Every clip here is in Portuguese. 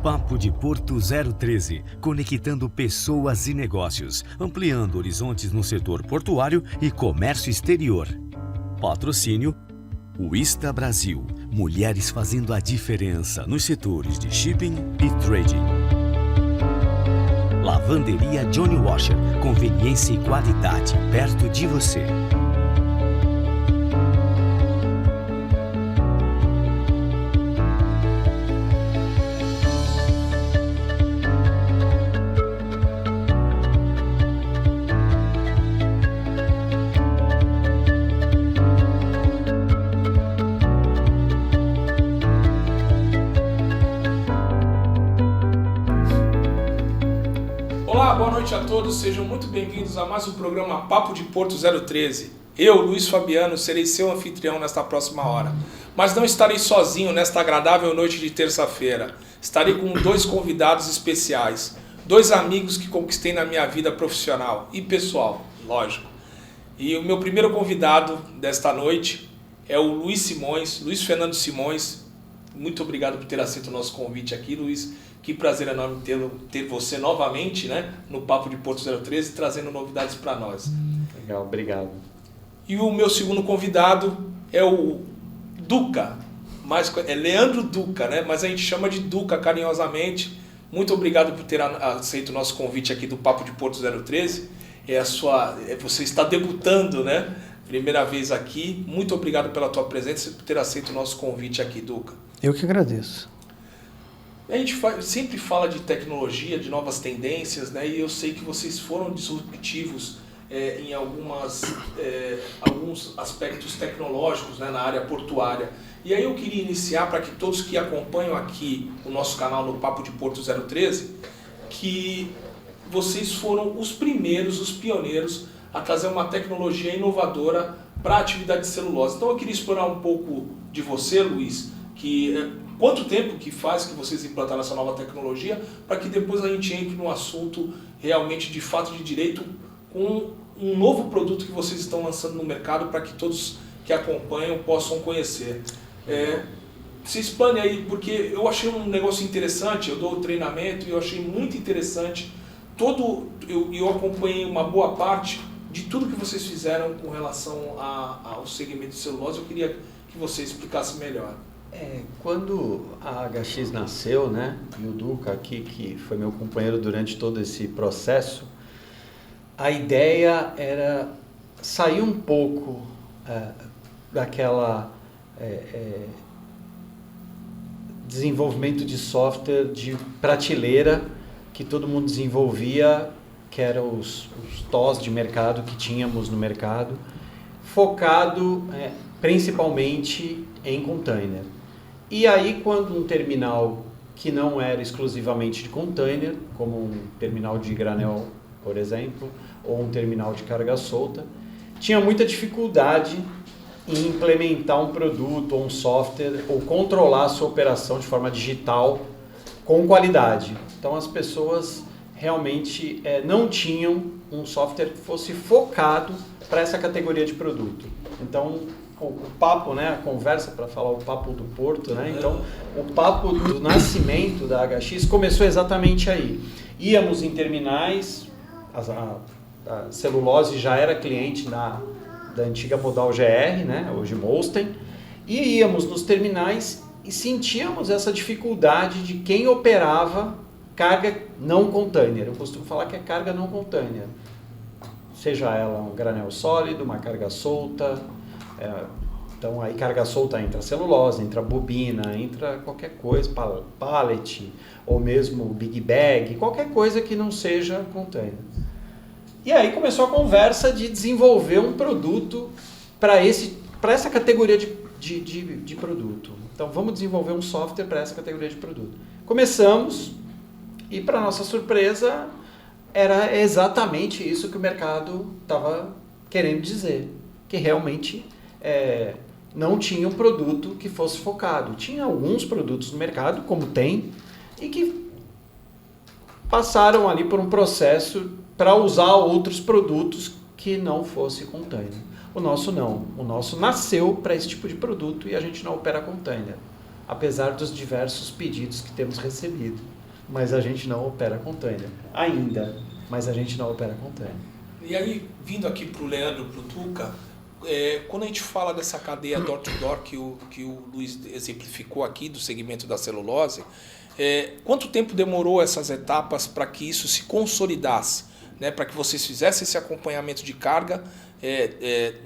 Papo de Porto 013, conectando pessoas e negócios, ampliando horizontes no setor portuário e comércio exterior. Patrocínio Wista Brasil, mulheres fazendo a diferença nos setores de shipping e trading. Lavanderia Johnny Washer, conveniência e qualidade perto de você. Olá, boa noite a todos, sejam muito bem-vindos a mais um programa Papo de Porto 013. Eu, Luiz Fabiano, serei seu anfitrião nesta próxima hora. Mas não estarei sozinho nesta agradável noite de terça-feira. Estarei com dois convidados especiais, dois amigos que conquistei na minha vida profissional e pessoal, lógico. E o meu primeiro convidado desta noite é o Luiz Fernando Simões. Muito obrigado por ter aceito o nosso convite aqui, Luiz. Que prazer enorme ter você novamente, né, no Papo de Porto 013, trazendo novidades para nós. Legal, obrigado. E o meu segundo convidado é o Duca, é Leandro Duca, né, mas a gente chama de Duca carinhosamente. Muito obrigado por ter aceito o nosso convite aqui do Papo de Porto 013. Você está debutando, né? Primeira vez aqui. Muito obrigado pela tua presença e por ter aceito o nosso convite aqui, Duca. Eu que agradeço. A gente sempre fala de tecnologia, de novas tendências, né? E eu sei que vocês foram disruptivos em alguns aspectos tecnológicos, né, na área portuária. E aí eu queria iniciar para que todos que acompanham aqui o nosso canal no Papo de Porto 013, que vocês foram os primeiros, os pioneiros a trazer uma tecnologia inovadora para a atividade de celulose. Então eu queria explorar um pouco de você, Luiz, quanto tempo que faz que vocês implantaram essa nova tecnologia, para que depois a gente entre no assunto realmente de fato de direito, com um novo produto que vocês estão lançando no mercado para que todos que acompanham possam conhecer. Se explane aí, porque eu achei um negócio interessante, eu dou treinamento e eu achei muito interessante, eu acompanhei uma boa parte de tudo que vocês fizeram com relação ao segmento de celulose. Eu queria que você explicasse melhor. Quando a HX nasceu, né, e o Duca aqui, que foi meu companheiro durante todo esse processo, a ideia era sair um pouco daquela desenvolvimento de software de prateleira que todo mundo desenvolvia, que eram os TOS de mercado que tínhamos no mercado, focado principalmente em container. E aí, quando um terminal que não era exclusivamente de container, como um terminal de granel, por exemplo, ou um terminal de carga solta, tinha muita dificuldade em implementar um produto ou um software ou controlar a sua operação de forma digital com qualidade. Então, as pessoas realmente não tinham um software que fosse focado para essa categoria de produto. Então, o papo, né, a conversa para falar o papo do Porto, né? Então, o papo do nascimento da HX começou exatamente aí. Íamos em terminais, a celulose já era cliente da antiga Modal GR, né, hoje Molsten, e íamos nos terminais e sentíamos essa dificuldade de quem operava carga não container. Eu costumo falar que é carga não container, seja ela um granel sólido, uma carga solta. Então aí carga solta entra celulose, entra bobina, entra qualquer coisa, pallet, ou mesmo big bag, qualquer coisa que não seja container. E aí começou a conversa de desenvolver um produto para essa categoria de produto. Então vamos desenvolver um software para essa categoria de produto. Começamos e, para nossa surpresa, era exatamente isso que o mercado estava querendo dizer, que realmente não tinha um produto que fosse focado. Tinha alguns produtos no mercado, como tem, e que passaram ali por um processo para usar outros produtos que não fosse container. O nosso não. O nosso nasceu para esse tipo de produto e a gente não opera container. apesar dos diversos pedidos que temos recebido. Mas a gente não opera container. Ainda, mas a gente não opera container. E aí, vindo aqui para o Leandro, para o Duca, quando a gente fala dessa cadeia door-to-door que o Luiz exemplificou aqui, do segmento da celulose, quanto tempo demorou essas etapas para que isso se consolidasse, né? Para que vocês fizessem esse acompanhamento de carga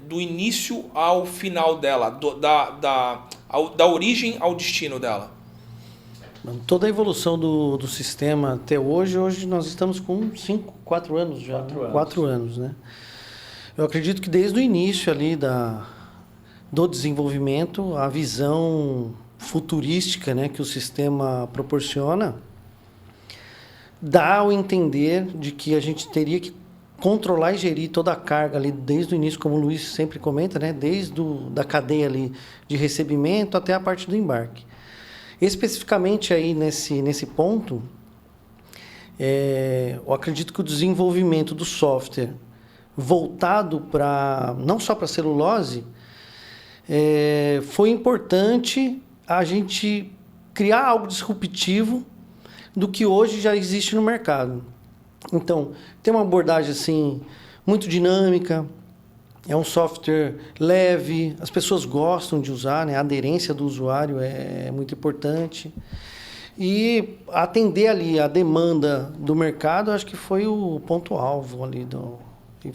do início ao final dela, da origem ao destino dela? Toda a evolução do sistema até hoje nós estamos com 4 anos já. 4 anos, né? Eu acredito que desde o início ali do desenvolvimento, a visão futurística, né, que o sistema proporciona, dá ao entender de que a gente teria que controlar e gerir toda a carga ali desde o início, como o Luiz sempre comenta, né, desde da cadeia ali de recebimento até a parte do embarque. Especificamente aí nesse ponto, eu acredito que o desenvolvimento do software voltado não só para celulose, foi importante a gente criar algo disruptivo do que hoje já existe no mercado. Então, tem uma abordagem assim muito dinâmica, é um software leve, as pessoas gostam de usar, né? A aderência do usuário é muito importante. E atender ali a demanda do mercado, acho que foi o ponto-alvo ali.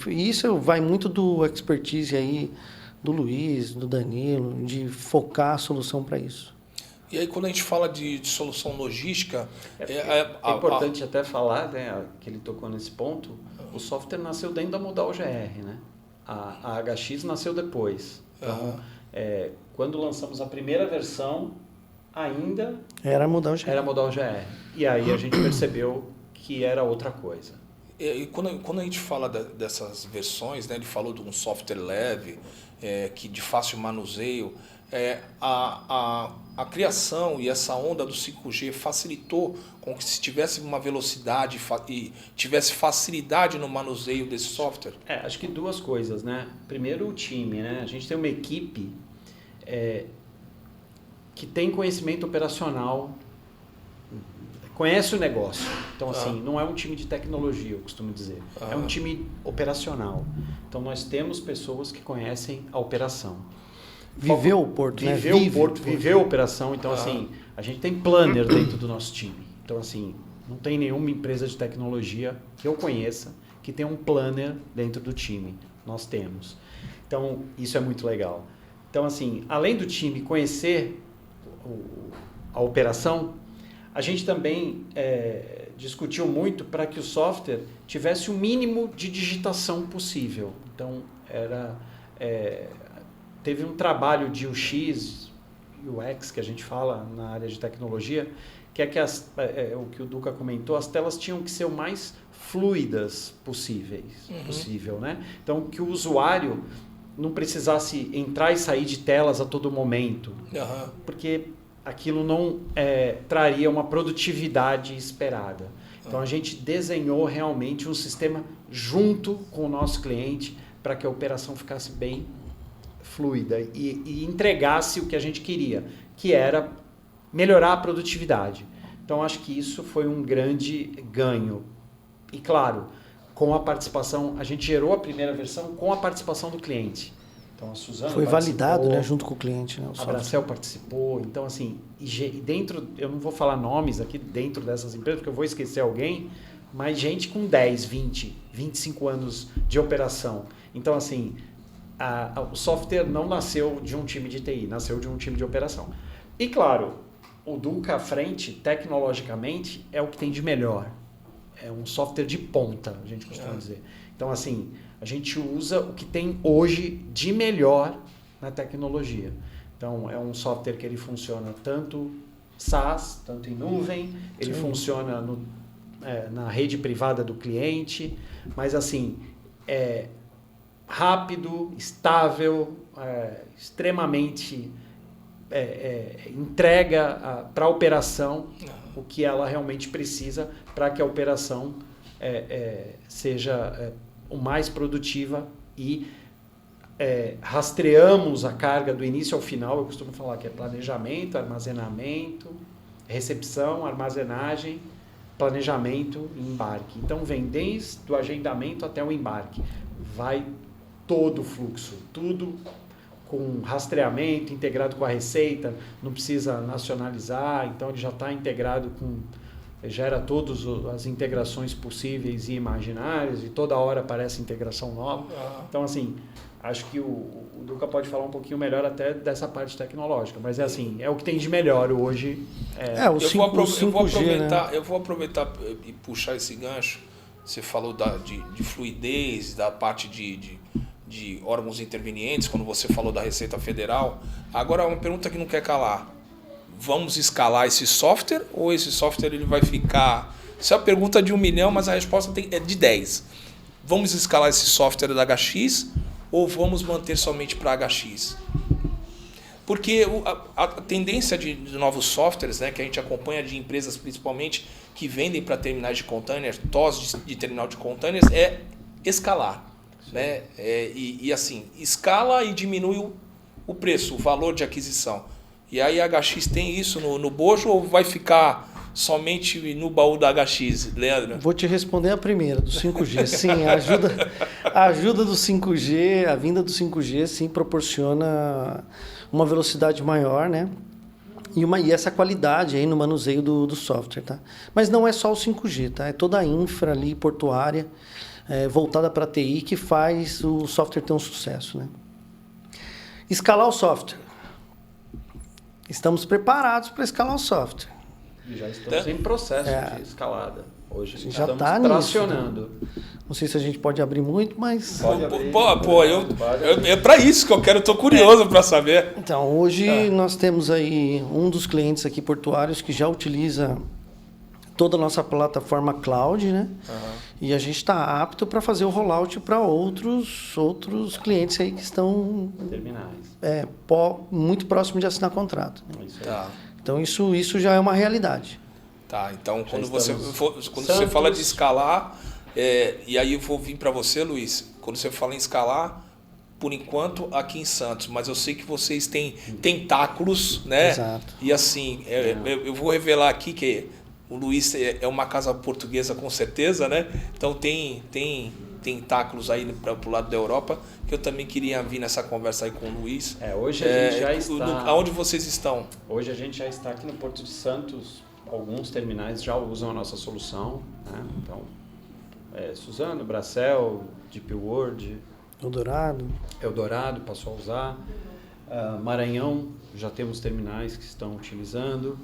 E isso vai muito do expertise aí do Luiz, do Danilo, de focar a solução para isso. E aí, quando a gente fala de solução logística... É importante até falar, né, que ele tocou nesse ponto, o software nasceu dentro da Modal GR, né? A HX nasceu depois. Então, quando lançamos a primeira versão, ainda era Modal GR. E aí a gente percebeu que era outra coisa. E quando a gente fala dessas versões, né, ele falou de um software leve, que de fácil manuseio, a criação e essa onda do 5G facilitou com que se tivesse uma velocidade e tivesse facilidade no manuseio desse software? Acho que duas coisas, né? Primeiro, o time, né? A gente tem uma equipe que tem conhecimento operacional, conhece o negócio. Então, assim, não é um time de tecnologia, eu costumo dizer. É um time operacional. Então, nós temos pessoas que conhecem a operação. Viveu o porto, né? Viveu a operação. Então, assim, a gente tem planner dentro do nosso time. Então, assim, não tem nenhuma empresa de tecnologia que eu conheça que tenha um planner dentro do time. Nós temos. Então, isso é muito legal. Então, assim, além do time conhecer a operação, a gente também discutiu muito para que o software tivesse o mínimo de digitação possível. Então, teve um trabalho de UX, que a gente fala na área de tecnologia, que o que o Duca comentou, as telas tinham que ser o mais fluidas possível, né? Então, que o usuário não precisasse entrar e sair de telas a todo momento, porque aquilo não traria uma produtividade esperada. Então, a gente desenhou realmente um sistema junto com o nosso cliente para que a operação ficasse bem fluida e entregasse o que a gente queria, que era melhorar a produtividade. Então, acho que isso foi um grande ganho. E, claro, com a participação, a gente gerou a primeira versão com a participação do cliente. Então, a Suzana foi validado, né, junto com o cliente. Né, a Bracel participou. Então, assim, dentro, eu não vou falar nomes aqui dentro dessas empresas, porque eu vou esquecer alguém, mas gente com 10, 20, 25 anos de operação. Então, assim, o software não nasceu de um time de TI, nasceu de um time de operação. E, claro, o Duca à frente, tecnologicamente, é o que tem de melhor. É um software de ponta, a gente costuma dizer. Então, assim, a gente usa o que tem hoje de melhor na tecnologia. Então, é um software que ele funciona tanto SaaS, tanto em nuvem, ele funciona na rede privada do cliente, mas, assim, é rápido, estável, extremamente entrega para a operação o que ela realmente precisa para que a operação seja o mais produtiva e rastreamos a carga do início ao final. Eu costumo falar que é planejamento, armazenamento, recepção, armazenagem, planejamento e embarque. Então vem desde o agendamento até o embarque. Vai todo o fluxo, tudo com rastreamento, integrado com a receita, não precisa nacionalizar, então ele já está integrado gera todas as integrações possíveis e imaginárias, e toda hora aparece integração nova. Então, assim, acho que o Duca pode falar um pouquinho melhor até dessa parte tecnológica, mas é o que tem de melhor hoje. Eu vou aproveitar e puxar esse gancho. Você falou de fluidez, da parte de órgãos intervenientes, quando você falou da Receita Federal. Agora, uma pergunta que não quer calar. Vamos escalar esse software ou esse software ele vai ficar... Isso é uma pergunta de 1 milhão, mas a resposta é de 10. Vamos escalar esse software da HX ou vamos manter somente para HX? Porque a tendência de novos softwares, né, que a gente acompanha de empresas principalmente que vendem para terminais de containers, TOS de terminal de containers, é escalar. Né? E assim, escala e diminui o preço, o valor de aquisição. E aí a HX tem isso no bojo ou vai ficar somente no baú da HX, Leandro? Vou te responder a primeira, do 5G. Sim, a ajuda do 5G, a vinda do 5G, sim, proporciona uma velocidade maior, né? E essa qualidade aí no manuseio do software, tá? Mas não é só o 5G, tá? É toda a infra ali, portuária, voltada para a TI, que faz o software ter um sucesso, né? Escalar o software. Estamos preparados para escalar o software. E já estamos em processo de escalada. Hoje já estamos tá tracionando. Nisso, né? Não sei se a gente pode abrir muito, mas... É para isso que eu quero, estou curioso para saber. Então, hoje nós temos aí um dos clientes aqui portuários que já utiliza toda a nossa plataforma cloud, né? E a gente está apto para fazer o rollout para outros clientes aí que estão terminais. Muito próximo de assinar contrato. Isso tá. Então isso já é uma realidade. Tá, então quando você fala de escalar, e aí eu vou vir para você, Luiz, quando você fala em escalar, por enquanto aqui em Santos, mas eu sei que vocês têm tentáculos, né? Exato. E assim, eu vou revelar aqui que o Luiz é uma casa portuguesa com certeza, né? Então tem tentáculos aí para o lado da Europa, que eu também queria vir nessa conversa aí com o Luiz. Hoje a gente já está... Aonde vocês estão? Hoje a gente já está aqui no Porto de Santos. Alguns terminais já usam a nossa solução, né? Então, Suzano, Bracel, Deep World, Eldorado passou a usar. Maranhão, já temos terminais que estão utilizando.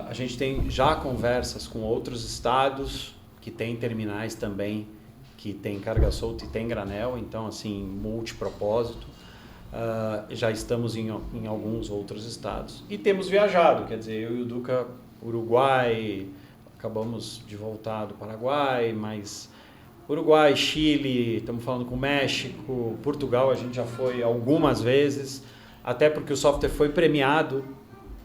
A gente tem já conversas com outros estados que têm terminais também, que tem carga solta e tem granel, então assim, multipropósito. Já estamos em alguns outros estados. E temos viajado, quer dizer, eu e o Duca, Uruguai, acabamos de voltar do Paraguai, mas Uruguai, Chile, estamos falando com México, Portugal a gente já foi algumas vezes, até porque o software foi premiado,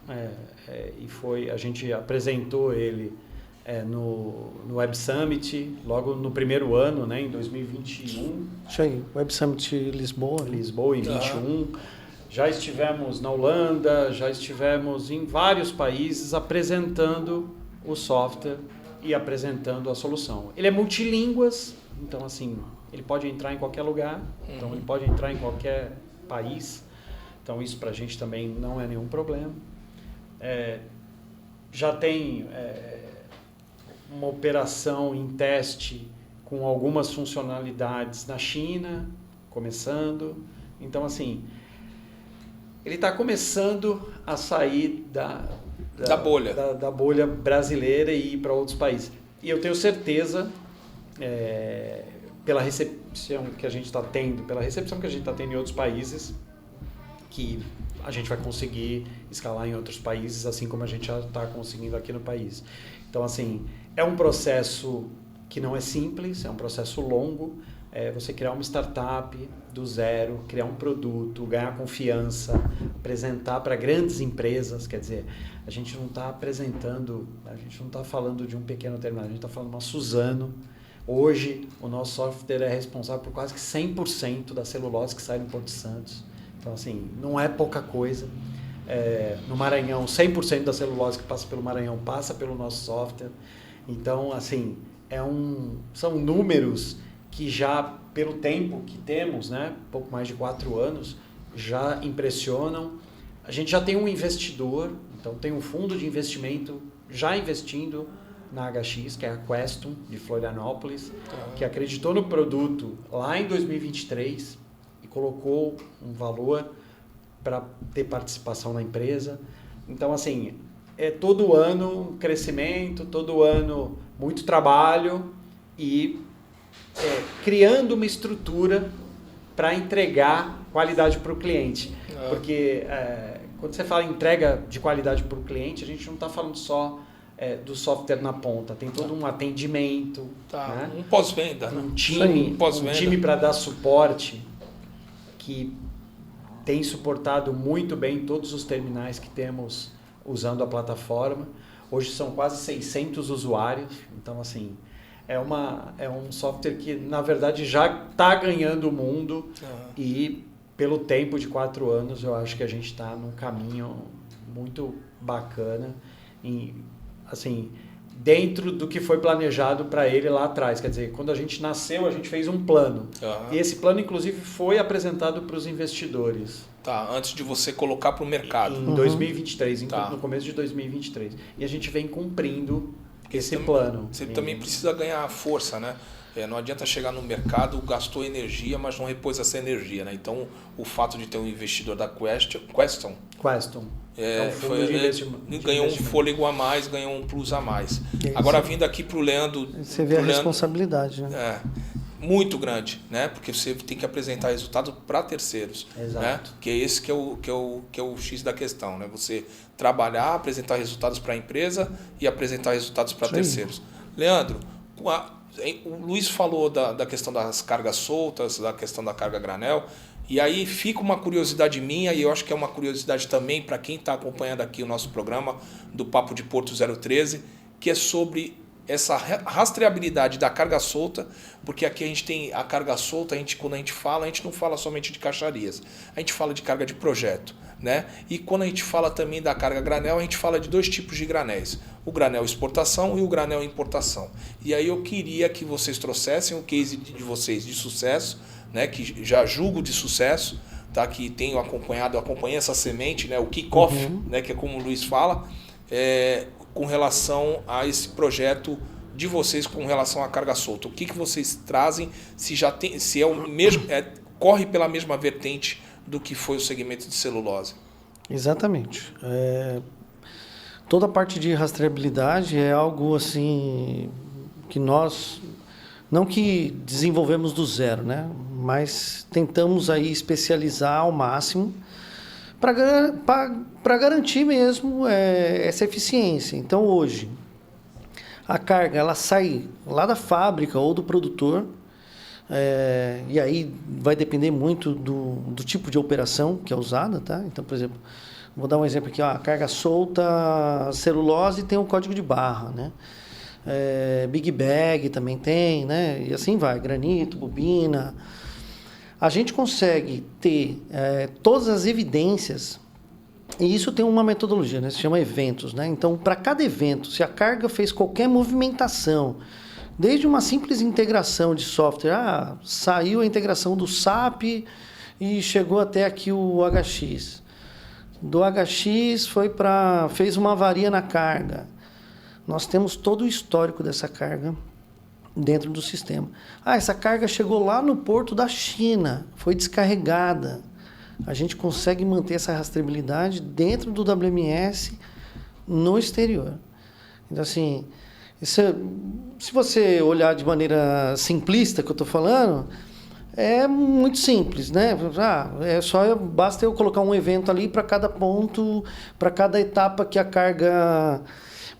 a gente apresentou ele no Web Summit, logo no primeiro ano, né, em 2021. Isso aí, Web Summit Lisboa. Lisboa em 21. Já estivemos na Holanda, já estivemos em vários países apresentando o software e apresentando a solução. Ele é multilínguas, então assim, ele pode entrar em qualquer lugar, então ele pode entrar em qualquer país, então isso para a gente também não é nenhum problema. Já tem uma operação em teste com algumas funcionalidades na China, começando. Então, assim, ele está começando a sair da bolha brasileira e ir para outros países. E eu tenho certeza, pela recepção que a gente está tendo, em outros países, que a gente vai conseguir escalar em outros países, assim como a gente já está conseguindo aqui no país. Então, assim, é um processo que não é simples, é um processo longo. Você criar uma startup do zero, criar um produto, ganhar confiança, apresentar para grandes empresas. Quer dizer, a gente não está falando de um pequeno terminal, a gente está falando de uma Suzano, Hoje, o nosso software é responsável por quase que 100% da celulose que sai do Porto Santos. Então, assim, não é pouca coisa. No Maranhão, 100% da celulose que passa pelo Maranhão passa pelo nosso software. Então, assim, são números que já, pelo tempo que temos, né, pouco mais de 4 anos, já impressionam. A gente já tem um investidor, então tem um fundo de investimento já investindo na HX, que é a Questum, de Florianópolis, que acreditou no produto lá em 2023 e colocou um valor para ter participação na empresa. Então, assim, é todo ano crescimento, todo ano muito trabalho e criando uma estrutura para entregar qualidade para o cliente. Porque quando você fala em entrega de qualidade para o cliente, a gente não está falando só do software na ponta, tem todo um atendimento, né? Um pós-venda, um time para dar suporte que tem suportado muito bem todos os terminais que temos usando a plataforma. Hoje são quase 600 usuários, então assim, é um software que na verdade já está ganhando o mundo e pelo tempo de 4 anos eu acho que a gente está num caminho muito bacana assim, dentro do que foi planejado para ele lá atrás. Quer dizer, quando a gente nasceu, a gente fez um plano. E esse plano, inclusive, foi apresentado para os investidores. Antes de você colocar para o mercado. Em 2023, no começo de 2023. E a gente vem cumprindo esse plano. Você também precisa ganhar força, né? Não adianta chegar no mercado, gastou energia, mas não repôs essa energia, né? Então, o fato de ter um investidor da Questum ganhou um fôlego a mais, ganhou um plus a mais. Agora, vindo aqui para o Leandro... Você vê a responsabilidade, né? Muito grande, né? Porque você tem que apresentar resultado para terceiros. Exato. Né? Que é esse que é o X da questão, né? Você trabalhar, apresentar resultados para a empresa e apresentar resultados para terceiros. Leandro, o Luiz falou da questão das cargas soltas, da questão da carga granel, e aí fica uma curiosidade minha, e eu acho que é uma curiosidade também para quem está acompanhando aqui o nosso programa do Papo de Porto 013, que é sobre essa rastreabilidade da carga solta, porque aqui a gente tem a carga solta, quando a gente não fala somente de caixarias, a gente fala de carga de projeto, né? E quando a gente fala também da carga granel, a gente fala de 2 tipos de granéis, o granel exportação e o granel importação. E aí eu queria que vocês trouxessem o case de vocês de sucesso, né? Que já julgo de sucesso, tá? Que tenho acompanhei essa semente, né? O kick-off, né? Que é como o Luiz fala, com relação a esse projeto de vocês com relação à carga solta. O que vocês trazem, se é o mesmo, corre pela mesma vertente do que foi o segmento de celulose? Exatamente. Toda a parte de rastreabilidade é algo assim que nós não que desenvolvemos do zero, né? Mas tentamos aí especializar ao máximo para garantir mesmo essa eficiência. Então, hoje, a carga ela sai lá da fábrica ou do produtor, e aí vai depender muito do tipo de operação que é usada, tá? Então, por exemplo, vou dar um exemplo aqui, a carga solta, celulose tem um código de barra, né? Big Bag também tem, né? E assim vai, granito, bobina. A gente consegue ter todas as evidências, e isso tem uma metodologia, né? Se chama eventos, né? Então, para cada evento, se a carga fez qualquer movimentação, desde uma simples integração de software, saiu a integração do SAP e chegou até aqui o HX. Do HX fez uma avaria na carga. Nós temos todo o histórico dessa carga dentro do sistema. Essa carga chegou lá no porto da China, foi descarregada. A gente consegue manter essa rastreabilidade dentro do WMS no exterior. Então, assim, se você olhar de maneira simplista que eu estou falando, é muito simples, né? Basta eu colocar um evento ali para cada ponto, para cada etapa que a carga...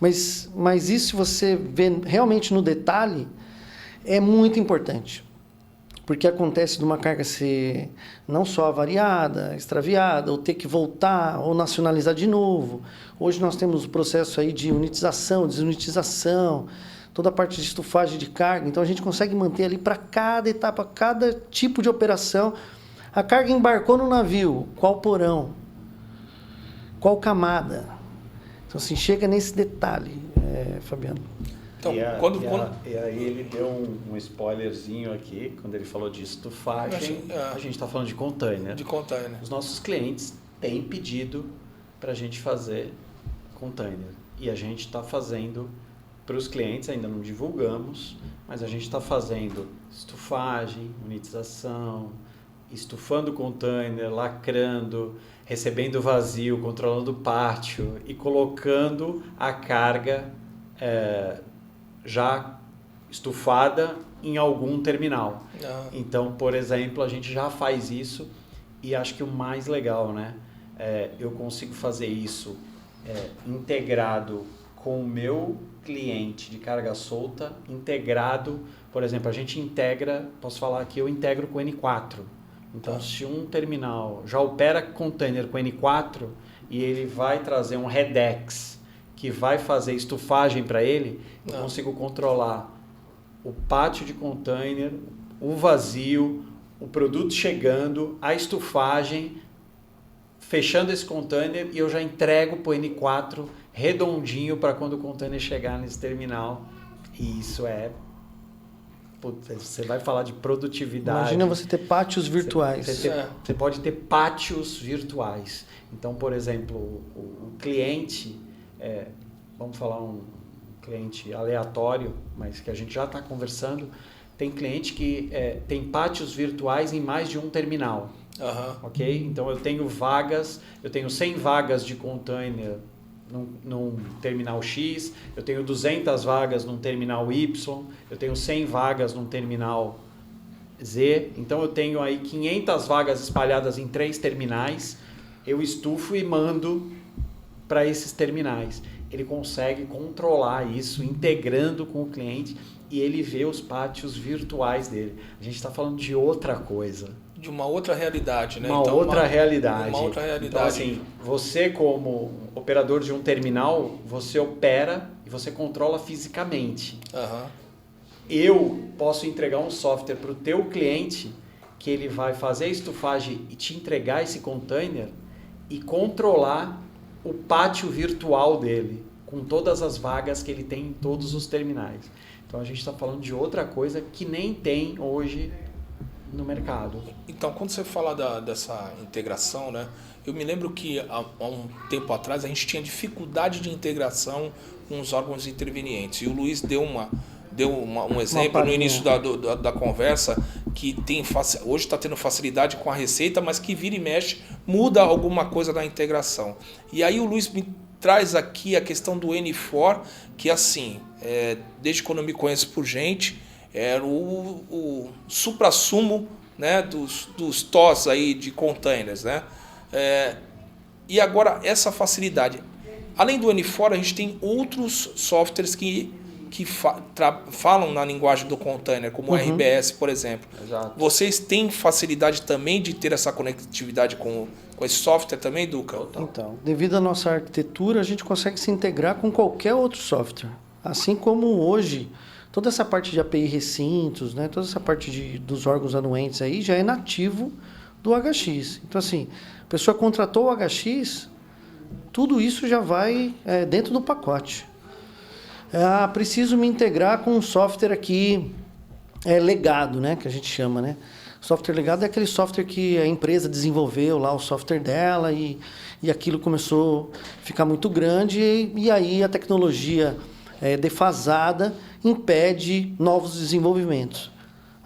Mas isso, se você vê realmente no detalhe, é muito importante. Porque acontece de uma carga ser não só avariada, extraviada, ou ter que voltar, ou nacionalizar de novo. Hoje nós temos o processo aí de unitização, desunitização. toda a parte de estufagem de carga. Então a gente consegue manter ali para cada etapa, cada tipo de operação. A carga embarcou no navio, qual porão? Qual camada? Então assim, chega nesse detalhe, Fabiano. Então, e aí ele deu um spoilerzinho aqui, quando ele falou de estufagem, a gente está falando de container. De container. Os nossos clientes têm pedido para a gente fazer container. E a gente está fazendo para os clientes, ainda não divulgamos, mas a gente está fazendo estufagem, monetização, estufando o container, lacrando, recebendo vazio, controlando o pátio e colocando a carga já estufada em algum terminal. Então, por exemplo, a gente já faz isso e acho que o mais legal, né? Eu consigo fazer isso integrado com o meu cliente de carga solta, integrado, por exemplo, a gente integra, posso falar que eu integro com o N4. Então, se um terminal já opera container com N4 e ele vai trazer um Redex que vai fazer estufagem para ele, eu consigo controlar o pátio de container, o vazio, o produto chegando, a estufagem, fechando esse container e eu já entrego para o N4 redondinho para quando o container chegar nesse terminal. E isso você vai falar de produtividade. Imagina você ter pátios virtuais. Você pode ter pátios virtuais. Então, por exemplo, o cliente, vamos falar um cliente aleatório, mas que a gente já está conversando, tem cliente que tem pátios virtuais em mais de um terminal. Ok? Então, eu tenho 100 vagas de container num terminal X, eu tenho 200 vagas num terminal Y, eu tenho 100 vagas num terminal Z, então eu tenho aí 500 vagas espalhadas em 3 terminais, eu estufo e mando para esses terminais. Ele consegue controlar isso, integrando com o cliente, e ele vê os pátios virtuais dele. A gente está falando de outra coisa. De uma outra realidade, né? Uma outra realidade. Uma outra realidade. Então, assim, você como operador de um terminal, você opera e você controla fisicamente. Eu posso entregar um software para o teu cliente que ele vai fazer a estufagem e te entregar esse container e controlar o pátio virtual dele, com todas as vagas que ele tem em todos os terminais. Então, a gente está falando de outra coisa que nem tem hoje no mercado. Então, quando você fala dessa integração, né, eu me lembro que há um tempo atrás a gente tinha dificuldade de integração com os órgãos intervenientes. E o Luiz deu um exemplo no início da conversa que hoje está tendo facilidade com a Receita, mas que vira e mexe, muda alguma coisa na integração. E aí o Luiz me traz aqui a questão do N4, que assim, desde quando eu me conheço por gente, era o suprassumo, né, dos TOS aí de containers, né? E agora essa facilidade. Além do N4, a gente tem outros softwares que falam na linguagem do container, como o RBS, por exemplo. Exato. Vocês têm facilidade também de ter essa conectividade com esse software também, Duca? Então, devido à nossa arquitetura, a gente consegue se integrar com qualquer outro software. Assim como hoje, toda essa parte de API recintos, né, toda essa parte dos órgãos anuentes aí já é nativo do HX. Então, assim, a pessoa contratou o HX, tudo isso já vai dentro do pacote. Preciso me integrar com um software aqui legado, né, que a gente chama, né? Software legado é aquele software que a empresa desenvolveu lá, o software dela, e aquilo começou a ficar muito grande, e aí a tecnologia defasada impede novos desenvolvimentos.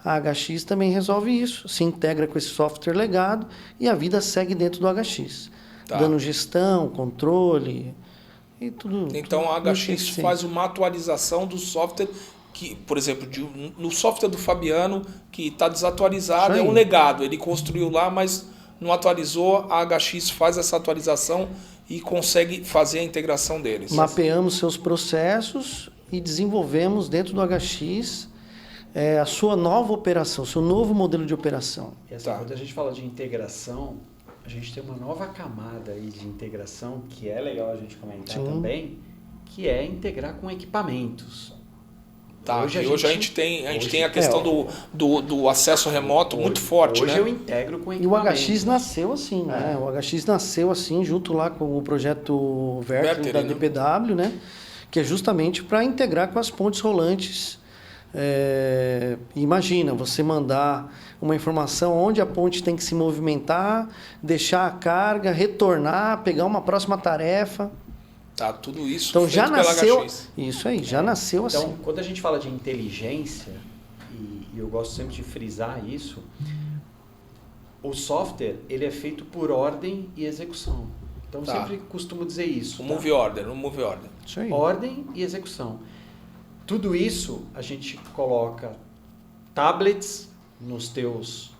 A HX também resolve isso, se integra com esse software legado e a vida segue dentro do HX, dando gestão, controle e tudo. Então a HX faz uma atualização do software que, por exemplo, no software do Fabiano, que está desatualizado, é um legado. Ele construiu lá, mas não atualizou. A HX faz essa atualização e consegue fazer a integração deles. Mapeamos seus processos e desenvolvemos dentro do HX a sua nova operação, seu novo modelo de operação. E assim, quando a gente fala de integração, a gente tem uma nova camada aí de integração que é legal a gente comentar também, que é integrar com equipamentos. Tá, hoje a gente tem a questão do acesso remoto muito forte, hoje né? eu integro com E o equipamento. HX nasceu assim, né? O HX nasceu assim, junto lá com o projeto Verter da né? DPW, né? Que é justamente para integrar com as pontes rolantes. Imagina, você mandar uma informação onde a ponte tem que se movimentar, deixar a carga, retornar, pegar uma próxima tarefa. Tá, tudo isso Então já feito pela nasceu. HX. Isso aí, já nasceu assim. Então, quando a gente fala de inteligência, e eu gosto sempre de frisar isso, o software ele é feito por ordem e execução. Então, Tá. sempre costumo dizer isso. O tá? move order, o move order. Isso aí. Ordem e execução. Tudo isso a gente coloca tablets nos teus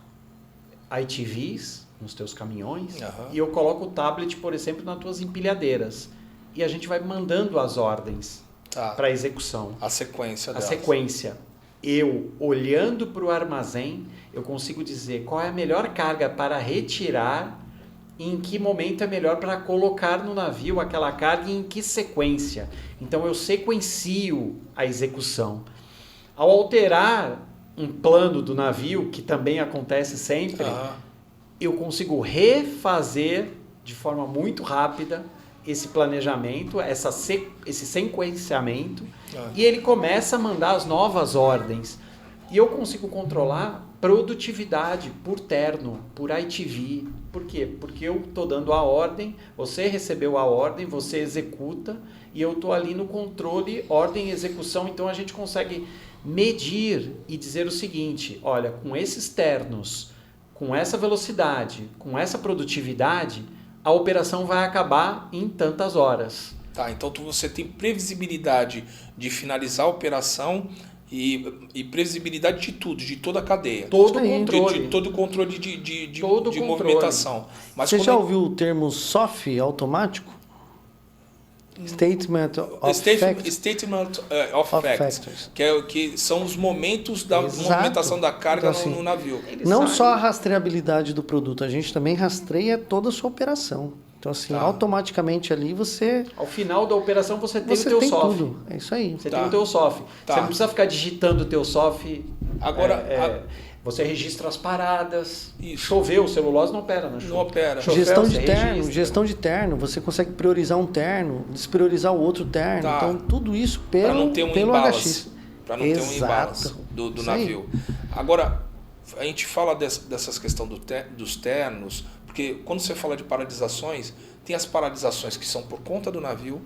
ITVs, nos teus caminhões, Aham. e eu coloco o tablet, por exemplo, nas tuas empilhadeiras. E a gente vai mandando as ordens Tá. para execução. A sequência A delas. sequência. Eu, olhando para o armazém, eu consigo dizer qual é a melhor carga para retirar e em que momento é melhor para colocar no navio aquela carga e em que sequência. Então eu sequencio a execução. Ao alterar um plano do navio, que também acontece sempre, Aham. eu consigo refazer de forma muito rápida esse planejamento, esse sequenciamento, e ele começa a mandar as novas ordens. E eu consigo controlar produtividade por terno, por ITV. Por quê? Porque eu estou dando a ordem, você recebeu a ordem, você executa, e eu estou ali no controle, ordem e execução. Então a gente consegue medir e dizer o seguinte: olha, com esses ternos, com essa velocidade, com essa produtividade, a operação vai acabar em tantas horas. Tá, então você tem previsibilidade de finalizar a operação e previsibilidade de tudo, de toda a cadeia. Todo Isso aí. controle. De todo o controle de Todo controle. movimentação. Mas Você como já é- ouviu o termo SOF automático? Statement of Fact. Statement of Of Facts, factors. que são os momentos da Exato. movimentação da carga Então, assim, no navio. Ele Não sai- só a rastreabilidade do produto, a gente também rastreia toda a sua operação. Então, assim, Tá. automaticamente ali você Ao final da operação você tem o tem teu soft. tudo. É isso aí. Você Tá. tem o teu soft. Tá. Você não precisa ficar digitando o teu soft. Agora, Você registra as paradas. Isso. Choveu, o celulose não opera na chuva. Não opera. Choveu, Gestão você de terno, registra. gestão de terno, você consegue priorizar um terno, despriorizar o outro terno. Tá. Então, tudo isso Para pelo, não ter um pelo imbalance. HX. Para não ter um Exato. imbalance do Isso aí. navio. Agora, a gente fala dessas questões dos ternos, porque quando você fala de paralisações, tem as paralisações que são por conta do navio,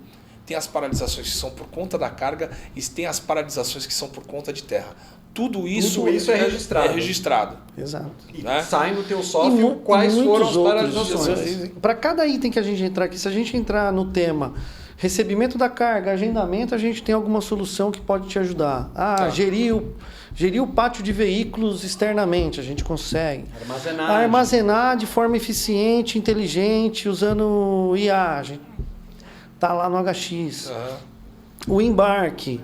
tem as paralisações que são por conta da carga e tem as paralisações que são por conta de terra. Tudo isso é registrado. É registrado. Exato. E né? sai no teu E software quais muitos foram as outros. paralisações. Para cada item que a gente entrar aqui, se a gente entrar no tema recebimento da carga, agendamento, a gente tem alguma solução que pode te ajudar. Tá. Gerir o pátio de veículos externamente, a gente consegue. Armazenar de forma eficiente, inteligente, usando IA. A gente tá lá no HX. Aham. O embarque,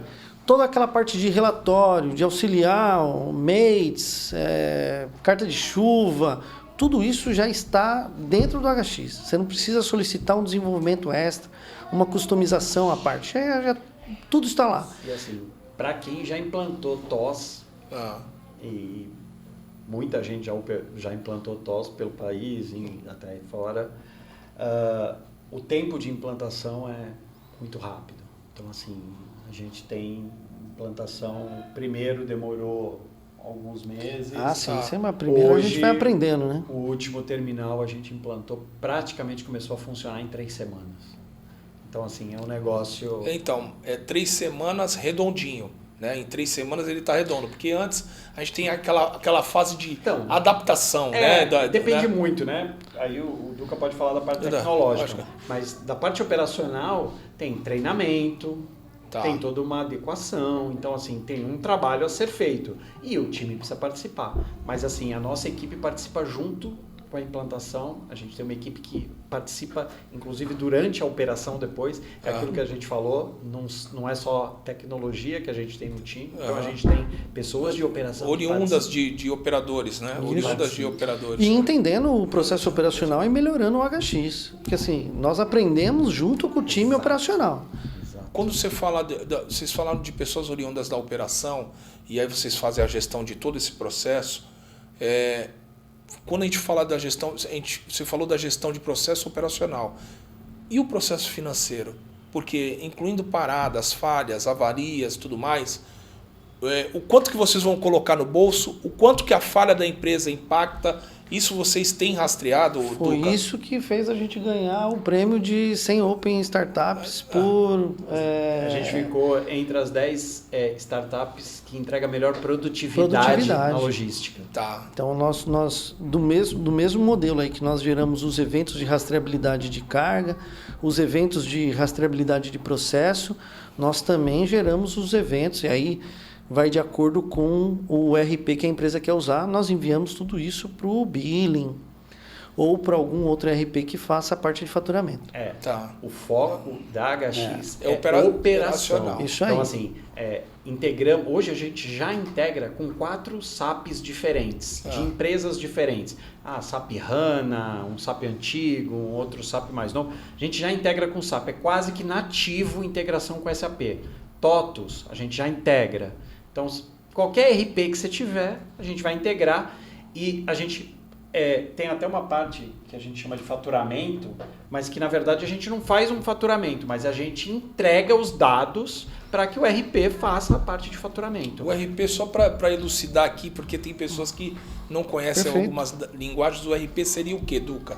toda aquela parte de relatório, de auxiliar, mates, carta de chuva, tudo isso já está dentro do HX. Você não precisa solicitar um desenvolvimento extra, uma customização à parte. Tudo está lá. E assim, para quem já implantou TOS, Ah. e muita gente já implantou TOS pelo país e até fora, o tempo de implantação é muito rápido. Então, assim, a gente tem implantação, primeiro demorou alguns meses. Ah, sim, Ah, isso é uma primeira, a gente hoje- vai aprendendo, né? O último terminal a gente implantou, praticamente começou a funcionar em 3 semanas. Então, assim, é um negócio... Então, 3 semanas redondinho. Né? Em 3 semanas ele está redondo. Porque antes a gente tem aquela fase de Então, adaptação. Né? Depende muito, né? Aí o Duca pode falar da parte tecnológica. Mas da parte operacional tem treinamento, Tá. tem toda uma adequação. Então, assim, tem um trabalho a ser feito. E o time precisa participar. Mas, assim, a nossa equipe participa junto com a implantação. A gente tem uma equipe que participa, inclusive, durante a operação depois. É aquilo que a gente falou, não é só tecnologia que a gente tem no time. Então, a gente tem pessoas de operação. Oriundas de operadores, né? Oriundas de operadores. E entendendo o processo operacional e melhorando o HX. Porque assim, nós aprendemos junto com o time operacional. Exato. quando você fala, vocês falaram de pessoas oriundas da operação, e aí vocês fazem a gestão de todo esse processo, quando a gente fala da gestão, você falou da gestão de processo operacional. E o processo financeiro? Porque, incluindo paradas, falhas, avarias e tudo mais, o quanto que vocês vão colocar no bolso, o quanto que a falha da empresa impacta, isso vocês têm rastreado, Foi Duca? isso que fez a gente ganhar o prêmio de 100 Open Startups por... A gente ficou entre as 10 startups que entregam a melhor produtividade na logística. Tá. Então, nós do mesmo modelo aí que nós geramos os eventos de rastreabilidade de carga, os eventos de rastreabilidade de processo, nós também geramos os eventos, e aí vai de acordo com o RP que a empresa quer usar, nós enviamos tudo isso para o billing ou para algum outro RP que faça a parte de faturamento. Tá. O foco da HX É é operacional. Isso aí. Então, assim, integramos. Hoje a gente já integra com 4 SAPs diferentes, de empresas diferentes. SAP HANA, um SAP antigo, um outro SAP mais novo. A gente já integra com o SAP. É quase que nativo integração com SAP. TOTUS, a gente já integra. Então, qualquer RP que você tiver, a gente vai integrar, e a gente tem até uma parte que a gente chama de faturamento, mas que na verdade a gente não faz um faturamento, mas a gente entrega os dados para que o RP faça a parte de faturamento. O RP, só para elucidar aqui, porque tem pessoas que não conhecem algumas linguagens, o RP seria o quê, Duca?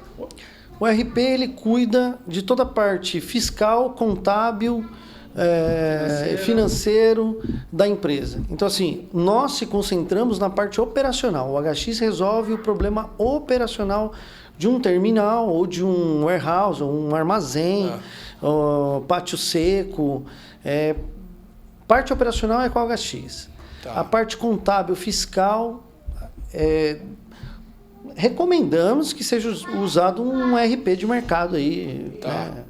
O RP ele cuida de toda a parte fiscal, contábil, financeiro da empresa. Então, assim, nós se concentramos na parte operacional. O HX resolve o problema operacional de um terminal, ou de um warehouse, ou um armazém, pátio seco. Parte operacional é com o HX. Tá. A parte contábil, fiscal, recomendamos que seja usado um RP de mercado aí. Tá. Né?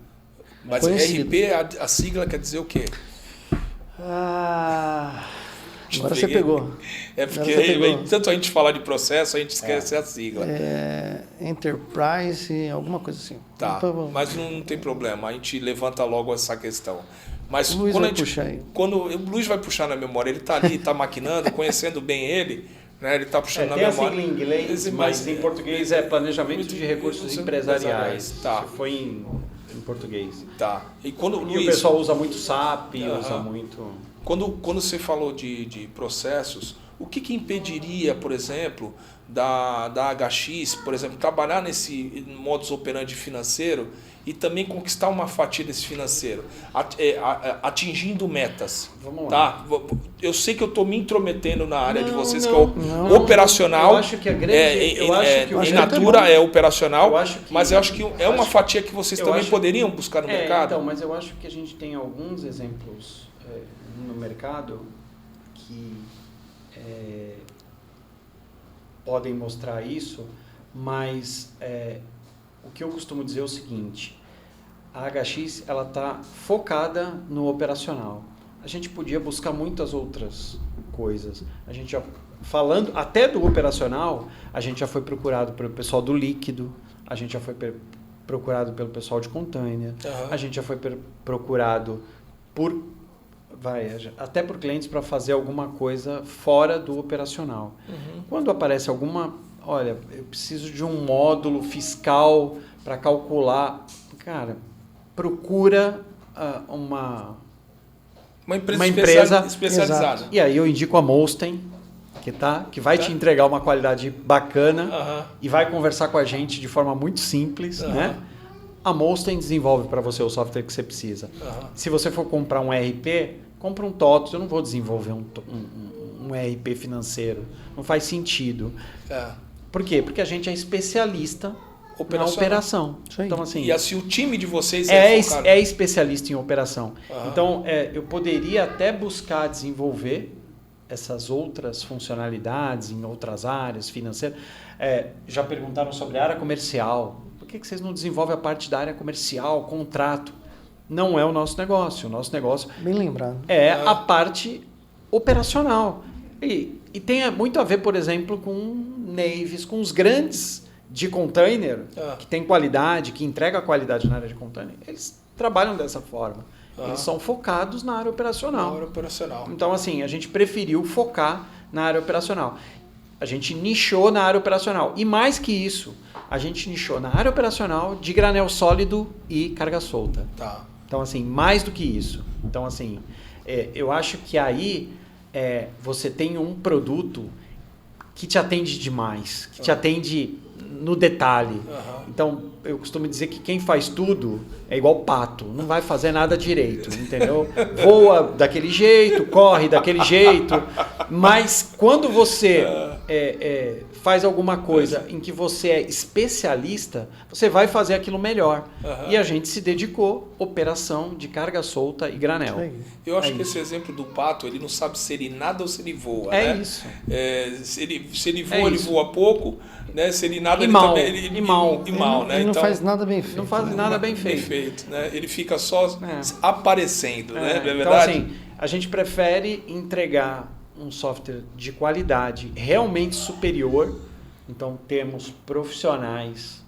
Mas conhecido. RP, a sigla quer dizer o quê? Agora você pegou. É porque tanto a gente falar de processo, a gente esquece a sigla. Enterprise, alguma coisa assim. Tá, mas não tem problema, a gente levanta logo essa questão. Mas o Luiz vai puxar aí. Quando o Luiz vai puxar na memória, ele está ali, está maquinando, conhecendo bem ele, né? Ele está puxando na memória. Tem a sigla em inglês, mas em português é Planejamento de Recursos Empresariais. Tá. Isso foi em português. Tá. E o pessoal usa muito SAP, usa muito... Quando você falou de processos, o que impediria, por exemplo, da HX, por exemplo, trabalhar nesse modus operandi financeiro e também conquistar uma fatia desse financeiro, atingindo metas? Vamos lá. Tá? Eu sei que eu estou me intrometendo na área de vocês, que é operacional. Eu acho que a grande... em natura é operacional, mas eu acho que é uma fatia que vocês também poderiam buscar no mercado. Então, mas eu acho que a gente tem alguns exemplos no mercado que podem mostrar isso, mas o que eu costumo dizer é o seguinte: a HX ela está focada no operacional. A gente podia buscar muitas outras coisas. A gente já, falando até do operacional, a gente já foi procurado pelo pessoal do líquido, a gente já foi procurado pelo pessoal de container, a gente já foi procurado até por clientes para fazer alguma coisa fora do operacional. Quando aparece olha, eu preciso de um módulo fiscal para calcular, cara, procura uma empresa especializada. Exato. E aí eu indico a Molsten, que vai te entregar uma qualidade bacana e vai conversar com a gente de forma muito simples, né? A Molsten desenvolve para você o software que você precisa. Se você for comprar um RP, compra um TOTUS. Eu não vou desenvolver um RP financeiro. Não faz sentido. Por quê? Porque a gente é especialista na operação. Então, assim, e assim, o time de vocês é especialista em operação. Então, eu poderia até buscar desenvolver essas outras funcionalidades em outras áreas financeiras. Já perguntaram sobre a área comercial. Por que vocês não desenvolvem a parte da área comercial, contrato? Não é o nosso negócio. O nosso negócio bem lembrado. É a parte operacional. E tem muito a ver, por exemplo, com navies, com os grandes de container, que tem qualidade, que entrega qualidade na área de container. Eles trabalham dessa forma. Eles são focados na área operacional. Na área operacional. Então, assim, a gente preferiu focar na área operacional. A gente nichou na área operacional. E mais que isso, a gente nichou na área operacional de granel sólido e carga solta. Tá. Então, assim, mais do que isso. Então, assim, eu acho que aí você tem um produto que te atende demais, que te atende no detalhe. Então, eu costumo dizer que quem faz tudo é igual pato, não vai fazer nada direito, entendeu? Voa daquele jeito, corre daquele jeito, mas quando você faz alguma coisa em que você é especialista, você vai fazer aquilo melhor. E a gente se dedicou à operação de carga solta e granel. Eu acho que esse exemplo do pato, ele não sabe se ele nada ou se ele voa, É né? isso. Se ele voa, ele voa pouco, né? Se ele nada, E ele mal. também... E mal. né? Ele não Então, faz nada bem feito. Não faz né? nada bem feito. né? Ele fica só aparecendo, né? Não é Então, verdade? assim, a gente prefere entregar um software de qualidade realmente superior. Então, temos profissionais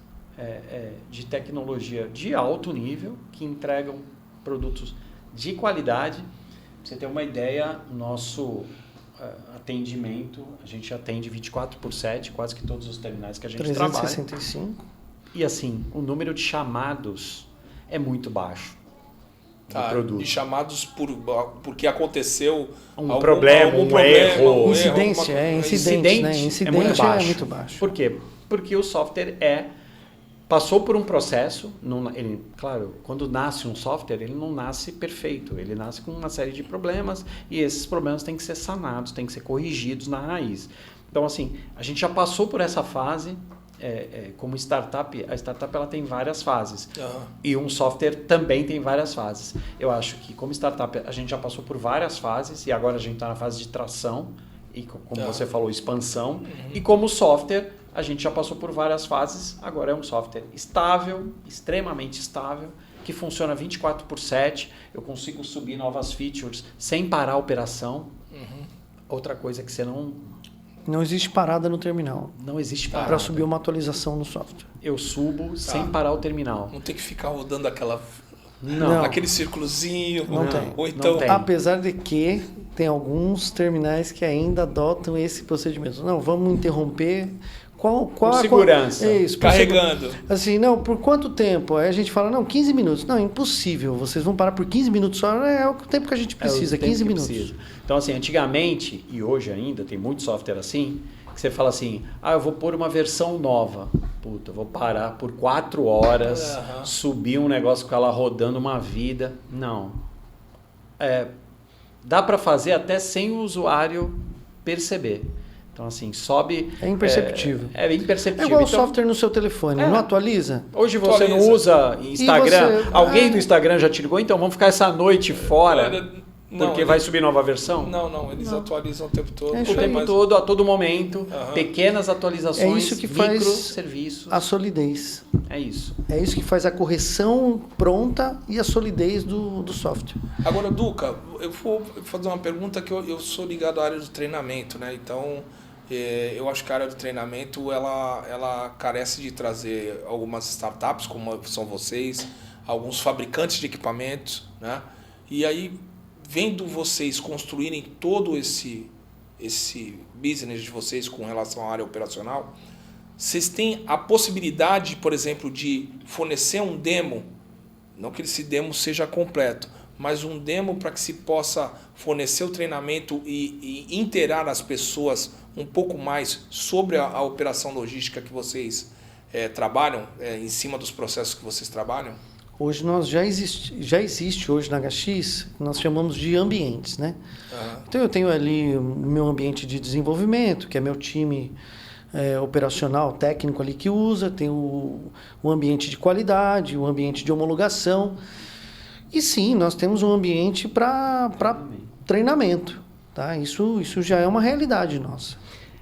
de tecnologia de alto nível que entregam produtos de qualidade. Pra você ter uma ideia, nosso atendimento, a gente atende 24/7, quase que todos os terminais que a gente trabalha. 365. E assim, o número de chamados é muito baixo do produto. E chamados porque aconteceu Um problema, um erro. Incidência, incidente, né? Incidente é muito baixo. É muito baixo. Por quê? Porque o software passou por um processo. Claro, quando nasce um software, ele não nasce perfeito. Ele nasce com uma série de problemas e esses problemas têm que ser sanados, têm que ser corrigidos na raiz. Então, assim, a gente já passou por essa fase. Como startup, a startup ela tem várias fases. E um software também tem várias fases. Eu acho que como startup a gente já passou por várias fases e agora a gente está na fase de tração e, como você falou, expansão. E como software, a gente já passou por várias fases. Agora é um software estável, extremamente estável, que funciona 24/7. Eu consigo subir novas features sem parar a operação. Outra coisa que você Não existe parada no terminal. não existe parada. Para subir uma atualização no software. Eu subo sem parar o terminal. Não tem que ficar rodando Não. aquele círculozinho. Não tem. Ou então... Não tem. Apesar de que tem alguns terminais que ainda adotam esse procedimento. Não, vamos interromper. Qual segurança. É isso, Carregando. Assim, não, por quanto tempo? Aí a gente fala, não, 15 minutos. Não, impossível. Vocês vão parar por 15 minutos só. É o tempo que a gente precisa, o tempo 15 que minutos. precisa. Então, assim, antigamente, e hoje ainda, tem muito software assim, que você fala assim, eu vou pôr uma versão nova. Puta, eu vou parar por 4 horas, subir um negócio com ela rodando uma vida. Não. Dá para fazer até sem o usuário perceber. Então, assim, sobe... É imperceptível. É imperceptível. É igual o Então, software no seu telefone, não atualiza? hoje você Atualiza. não usa Instagram. você- Alguém do Instagram já te ligou? Então, vamos ficar essa noite fora, porque vai subir nova versão? Não, eles atualizam o tempo todo. É O isso aí. tempo todo, a todo momento, pequenas atualizações, É isso que faz microserviços. A solidez. É isso. É isso que faz a correção pronta e a solidez do software. Agora, Duca, eu vou fazer uma pergunta que eu sou ligado à área do treinamento, né? Então, eu acho que a área do treinamento, ela carece de trazer algumas startups, como são vocês, alguns fabricantes de equipamentos, né? E aí, vendo vocês construírem todo esse business de vocês com relação à área operacional, vocês têm a possibilidade, por exemplo, de fornecer um demo, não que esse demo seja completo, mas um demo para que se possa fornecer o treinamento e inteirar as pessoas um pouco mais sobre a operação logística que vocês trabalham, em cima dos processos que vocês trabalham? Hoje já existe hoje na HX, nós chamamos de ambientes, né? Então eu tenho ali o meu ambiente de desenvolvimento, que é meu time operacional, técnico ali que usa, tem o ambiente de qualidade, o ambiente de homologação. E sim, nós temos um ambiente para treinamento. Tá? Isso já é uma realidade nossa.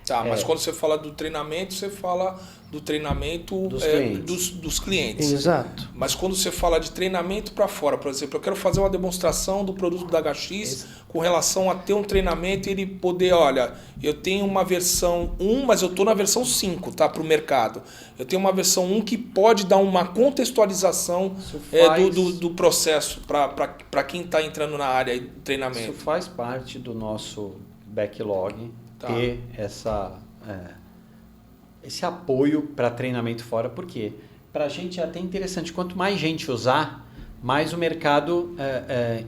Tá, mas quando você fala do treinamento, você fala do treinamento dos clientes. Exato. Mas quando você fala de treinamento para fora, por exemplo, eu quero fazer uma demonstração do produto da HX com relação a ter um treinamento e ele poder, olha, eu tenho uma versão 1, mas eu estou na versão 5, tá, para o mercado. Eu tenho uma versão 1 que pode dar uma contextualização do processo para quem está entrando na área de treinamento. Isso faz parte do nosso backlog, ter esse apoio para treinamento fora, porque para a gente é até interessante, quanto mais gente usar, mais o mercado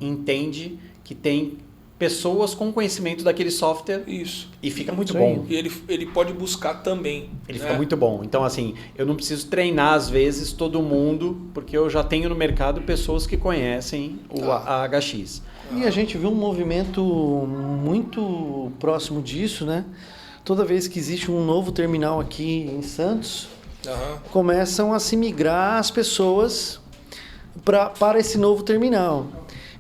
entende que tem pessoas com conhecimento daquele software. Isso. E fica muito bom. E ele pode buscar também. Ele fica muito bom. Então, assim, eu não preciso treinar, às vezes, todo mundo, porque eu já tenho no mercado pessoas que conhecem a HX. E a gente viu um movimento muito próximo disso, né? Toda vez que existe um novo terminal aqui em Santos, começam a se migrar as pessoas para esse novo terminal.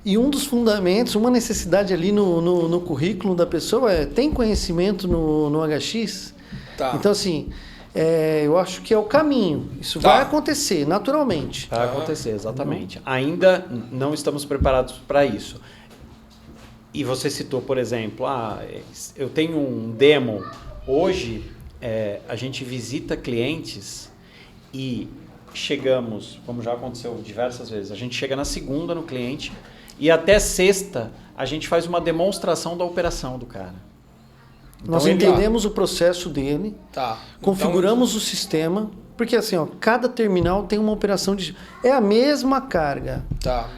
E um dos fundamentos, uma necessidade ali no currículo da pessoa tem conhecimento no HX? Tá. Então, assim, eu acho que é o caminho. Isso vai acontecer, naturalmente. Vai acontecer, exatamente. Ainda não estamos preparados para isso. E você citou, por exemplo, eu tenho um demo. Hoje, a gente visita clientes e chegamos, como já aconteceu diversas vezes, a gente chega na segunda no cliente e até sexta a gente faz uma demonstração da operação do cara. Então, nós entendemos o processo dele, configuramos o sistema, porque assim, cada terminal tem uma operação de... É a mesma carga,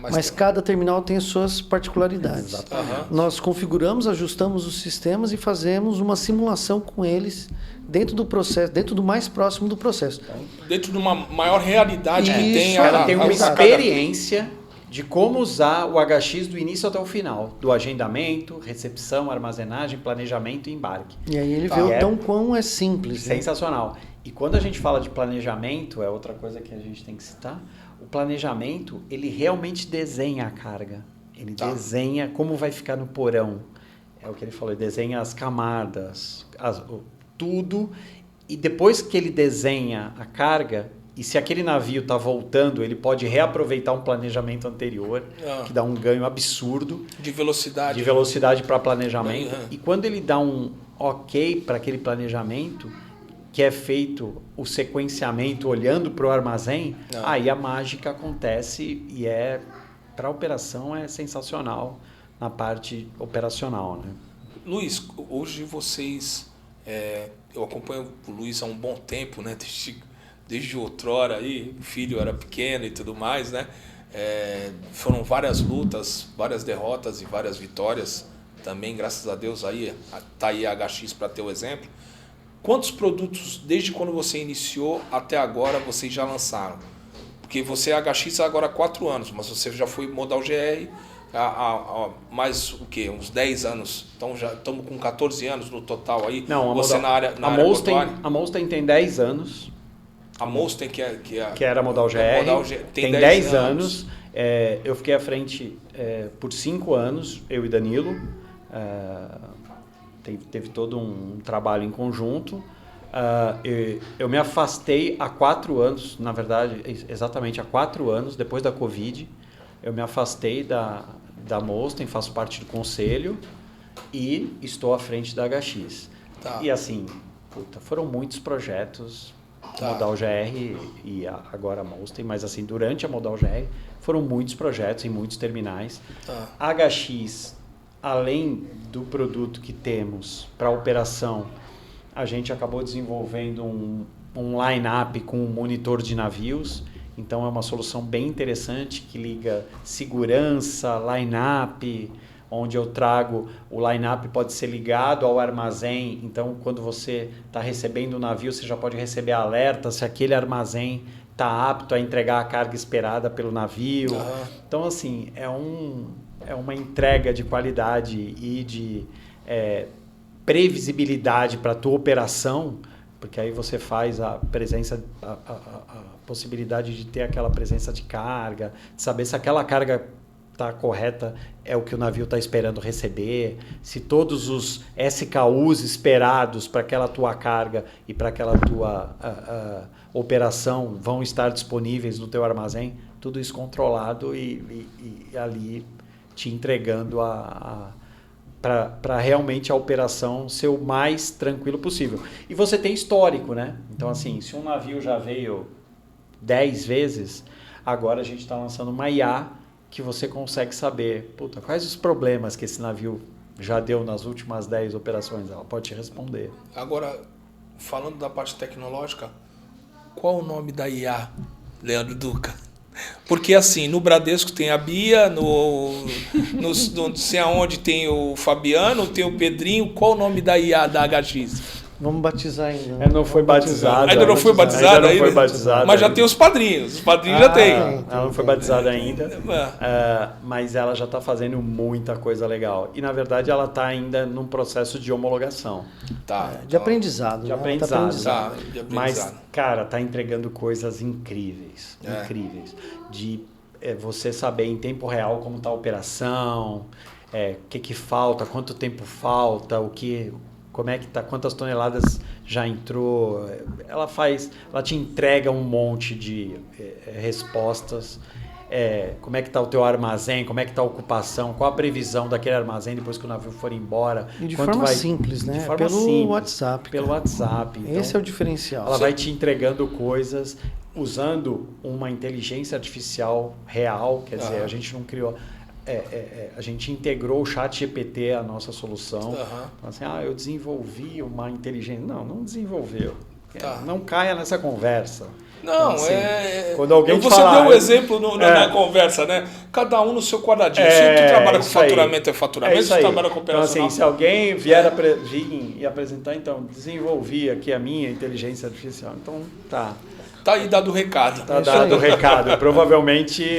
mas cada terminal tem as suas particularidades. Nós configuramos, ajustamos os sistemas e fazemos uma simulação com eles dentro do processo, dentro do mais próximo do processo. Dentro de uma maior realidade que tem. Ela tem uma experiência de como usar o HX do início até o final, do agendamento, recepção, armazenagem, planejamento e embarque. E aí ele vê o tão quão é simples. Sensacional. E quando a gente fala de planejamento, é outra coisa que a gente tem que citar, o planejamento, ele realmente desenha a carga. Ele desenha como vai ficar no porão. É o que ele falou, ele desenha as camadas, tudo. E depois que ele desenha a carga, e se aquele navio está voltando, ele pode reaproveitar um planejamento anterior, que dá um ganho absurdo. De velocidade. De velocidade para planejamento. E quando ele dá um ok para aquele planejamento, que é feito o sequenciamento olhando para o armazém, aí a mágica acontece e para a operação é sensacional na parte operacional, né? Luiz, hoje vocês... eu acompanho o Luiz há um bom tempo, né? Desde outrora aí, o filho era pequeno e tudo mais, né? Foram várias lutas, várias derrotas e várias vitórias. Também, graças a Deus, aí tá aí a HX para ter o exemplo. Quantos produtos, desde quando você iniciou até agora, vocês já lançaram? Porque você é HX agora há 4 anos, mas você já foi Modal GR há mais o quê? Uns 10 anos. Então já estamos com 14 anos no total aí. Não, você na área a Molsten tem 10 anos. A Molsten que era Modal GR, tem 10 anos. Eu fiquei à frente por 5 anos, eu e Danilo. Teve todo um trabalho em conjunto. Eu me afastei há 4 anos, na verdade, exatamente há 4 anos, depois da Covid. Eu me afastei da Molsten, faço parte do conselho e estou à frente da HX. E assim, foram muitos projetos, Modal GR e agora a Molsten, mas assim, durante a Modal GR foram muitos projetos em muitos terminais. A HX, além do produto que temos para operação, a gente acabou desenvolvendo um line-up com um monitor de navios. Então é uma solução bem interessante que liga segurança, line-up, onde eu trago o line-up pode ser ligado ao armazém. Então quando você está recebendo o navio, você já pode receber alerta se aquele armazém está apto a entregar a carga esperada pelo navio. Então assim, é uma entrega de qualidade e de previsibilidade para a tua operação, porque aí você faz a presença, a possibilidade de ter aquela presença de carga, de saber se aquela carga está correta, é o que o navio está esperando receber, se todos os SKUs esperados para aquela tua carga e para aquela tua operação vão estar disponíveis no teu armazém, tudo isso controlado e ali te entregando para realmente a operação ser o mais tranquilo possível. E você tem histórico, né? Então, assim, se um navio já veio 10 vezes, agora a gente está lançando uma IA que você consegue saber, quais os problemas que esse navio já deu nas últimas 10 operações. Ela pode te responder. Agora, falando da parte tecnológica, qual o nome da IA, Leandro Duca? Porque assim, no Bradesco tem a Bia, no não sei aonde tem o Fabiano, tem o Pedrinho. Qual o nome da IA da HX? Vamos batizar ainda. Não foi batizada. Ainda não foi batizada? Ainda não foi batizada. Mas já tem os padrinhos. Os padrinhos já tem. Ela não foi batizada ainda. Mas ela já está fazendo muita coisa legal. E, na verdade, ela está ainda num processo de homologação. De aprendizado. De aprendizado. De aprendizado. Mas, cara, está entregando coisas incríveis. Incríveis. De você saber em tempo real como está a operação, o que falta, quanto tempo falta, como é que tá, quantas toneladas já entrou. Ela te entrega um monte de respostas. Como é que está o teu armazém, como é que está a ocupação, qual a previsão daquele armazém depois que o navio for embora. E de forma simples, né? Pelo WhatsApp. Pelo WhatsApp. Então, esse é o diferencial. Ela vai te entregando coisas usando uma inteligência artificial real, quer dizer, a gente não criou... a gente integrou o ChatGPT à nossa solução. Então, assim, eu desenvolvi uma inteligência. Não desenvolveu. Não caia nessa conversa. Não, então, assim, quando alguém você deu um exemplo na conversa, né? Cada um no seu quadradinho. Se tu trabalha com faturamento, é faturamento. Se tu trabalha com operacional... Então, assim, se alguém vier vir e apresentar, então, desenvolvi aqui a minha inteligência artificial. Então, tá. Tá aí dado o recado. Tá dado o recado. Provavelmente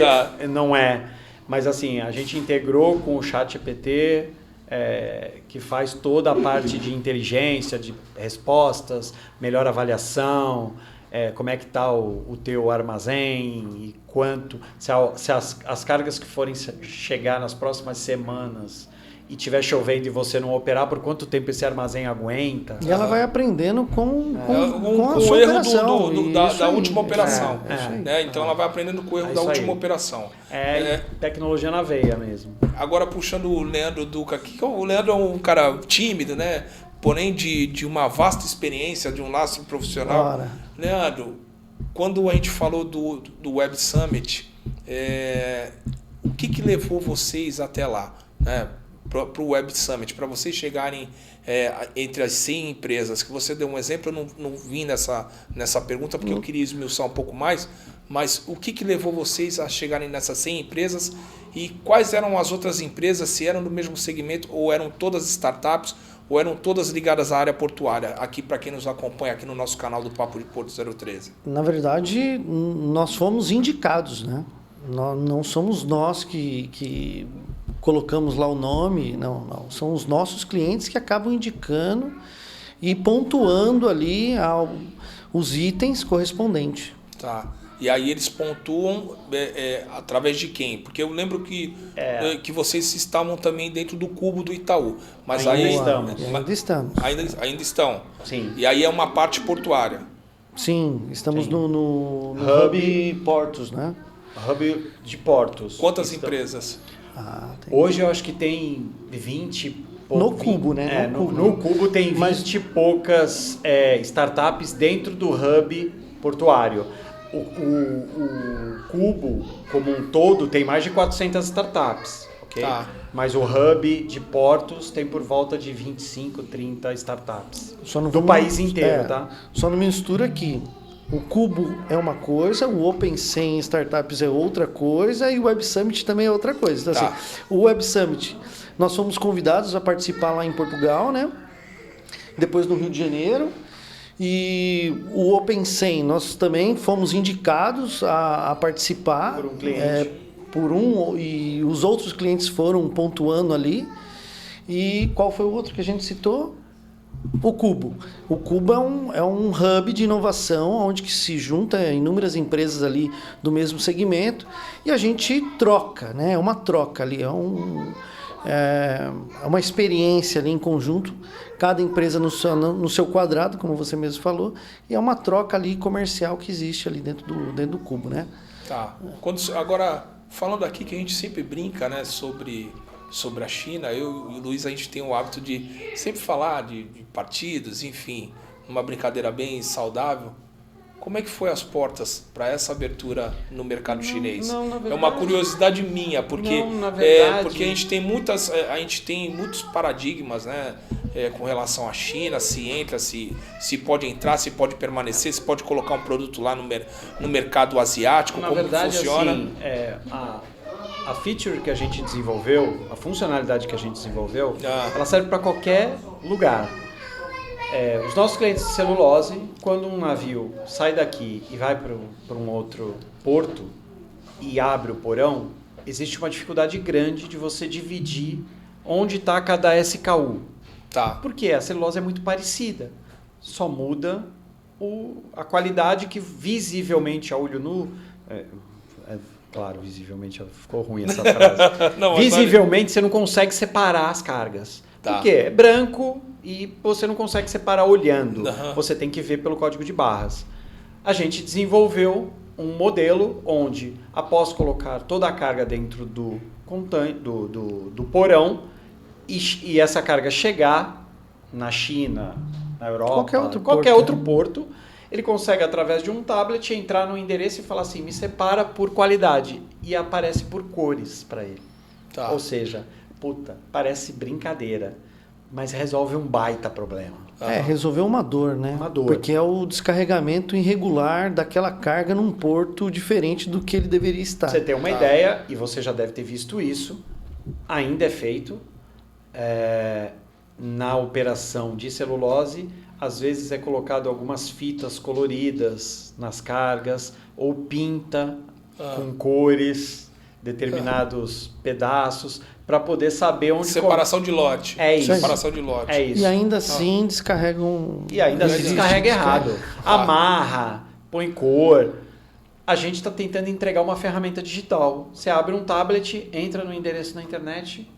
não é. Mas assim, a gente integrou com o ChatGPT, que faz toda a parte de inteligência, de respostas, melhor avaliação, como é que está o teu armazém e quanto, se as cargas que forem chegar nas próximas semanas e tiver chovendo e você não operar, por quanto tempo esse armazém aguenta. E ela vai aprendendo com a o erro operação. da última operação. Então ela vai aprendendo com o erro da última operação. Tecnologia na veia mesmo. Agora, puxando o Leandro Duca aqui, o Leandro é um cara tímido, né? Porém de uma vasta experiência, de um laço profissional. Leandro, quando a gente falou do Web Summit, o que levou vocês até lá, né? Para o Web Summit, para vocês chegarem entre as 100 empresas, que você deu um exemplo, eu não vim nessa pergunta porque eu queria esmiuçar um pouco mais, mas o que levou vocês a chegarem nessas 100 empresas e quais eram as outras empresas, se eram do mesmo segmento ou eram todas startups ou eram todas ligadas à área portuária, aqui para quem nos acompanha aqui no nosso canal do Papo de Porto 013? Na verdade, nós fomos indicados, né? Não somos nós que colocamos lá o nome, não. São os nossos clientes que acabam indicando e pontuando ali os itens correspondentes. Tá. E aí eles pontuam através de quem? Porque eu lembro que vocês estavam também dentro do Cubo do Itaú. Mas ainda estamos. Ainda estão. Sim. E aí é uma parte portuária. Sim, estamos no Hub Portos, né? Hub de Portos. Quantas empresas? Hoje eu acho que tem 20... No Cubo, né? No Cubo tem 20 e poucas startups dentro do Hub portuário. O Cubo, como um todo, tem mais de 400 startups. Okay? Tá. Mas o Hub de Portos tem por volta de 25, 30 startups. Do país inteiro, tá? Só não mistura aqui. O Cubo é uma coisa, o Open 100 Startups é outra coisa e o Web Summit também é outra coisa. Então, assim, o Web Summit, nós fomos convidados a participar lá em Portugal, né? Depois no Rio de Janeiro. E o Open 100, nós também fomos indicados a participar. Por um cliente. E os outros clientes foram pontuando ali. E qual foi o outro que a gente citou? O Cubo. O Cubo é um hub de inovação onde que se junta inúmeras empresas ali do mesmo segmento e a gente troca, né? É uma troca ali, é uma experiência ali em conjunto, cada empresa no seu quadrado, como você mesmo falou, e é uma troca ali comercial que existe ali dentro do Cubo, né? Tá. Agora, falando aqui que a gente sempre brinca, né, sobre a China, eu e o Luiz, a gente tem o hábito de sempre falar de partidos, enfim, uma brincadeira bem saudável. Como é que foi as portas para essa abertura no mercado chinês? Não, na verdade, é uma curiosidade minha, porque, não, na verdade, porque a gente tem muitos paradigmas, né, com relação à China, se entra, se pode entrar, se pode permanecer, se pode colocar um produto lá no mercado asiático, na como verdade, funciona. Assim, a feature que a gente desenvolveu, a funcionalidade que a gente desenvolveu, ela serve para qualquer lugar. Os nossos clientes de celulose, quando um navio sai daqui e vai para um outro porto e abre o porão, existe uma dificuldade grande de você dividir onde está cada SKU. Tá. Porque a celulose é muito parecida, só muda a qualidade que visivelmente a olho nu... Claro, visivelmente ficou ruim essa frase. Não, visivelmente você não consegue separar as cargas. Tá. Por quê? É branco e você não consegue separar olhando. Uhum. Você tem que ver pelo código de barras. A gente desenvolveu um modelo onde, após colocar toda a carga dentro do porão e essa carga chegar na China, na Europa, qualquer outro porto, ele consegue, através de um tablet, entrar no endereço e falar assim, me separa por qualidade. E aparece por cores para ele. Tá. Ou seja, parece brincadeira, mas resolve um baita problema. Resolveu uma dor, né? Uma dor. Porque é o descarregamento irregular daquela carga num porto diferente do que ele deveria estar. Você tem uma ideia, e você já deve ter visto isso, ainda é feito na operação de celulose. Às vezes é colocado algumas fitas coloridas nas cargas, ou pinta com cores determinados pedaços, para poder saber onde... Separação de lote. É isso. Separação de lote. É isso. E ainda assim descarregam... E ainda se descarrega errado. Amarra, põe cor. A gente está tentando entregar uma ferramenta digital. Você abre um tablet, entra no endereço na internet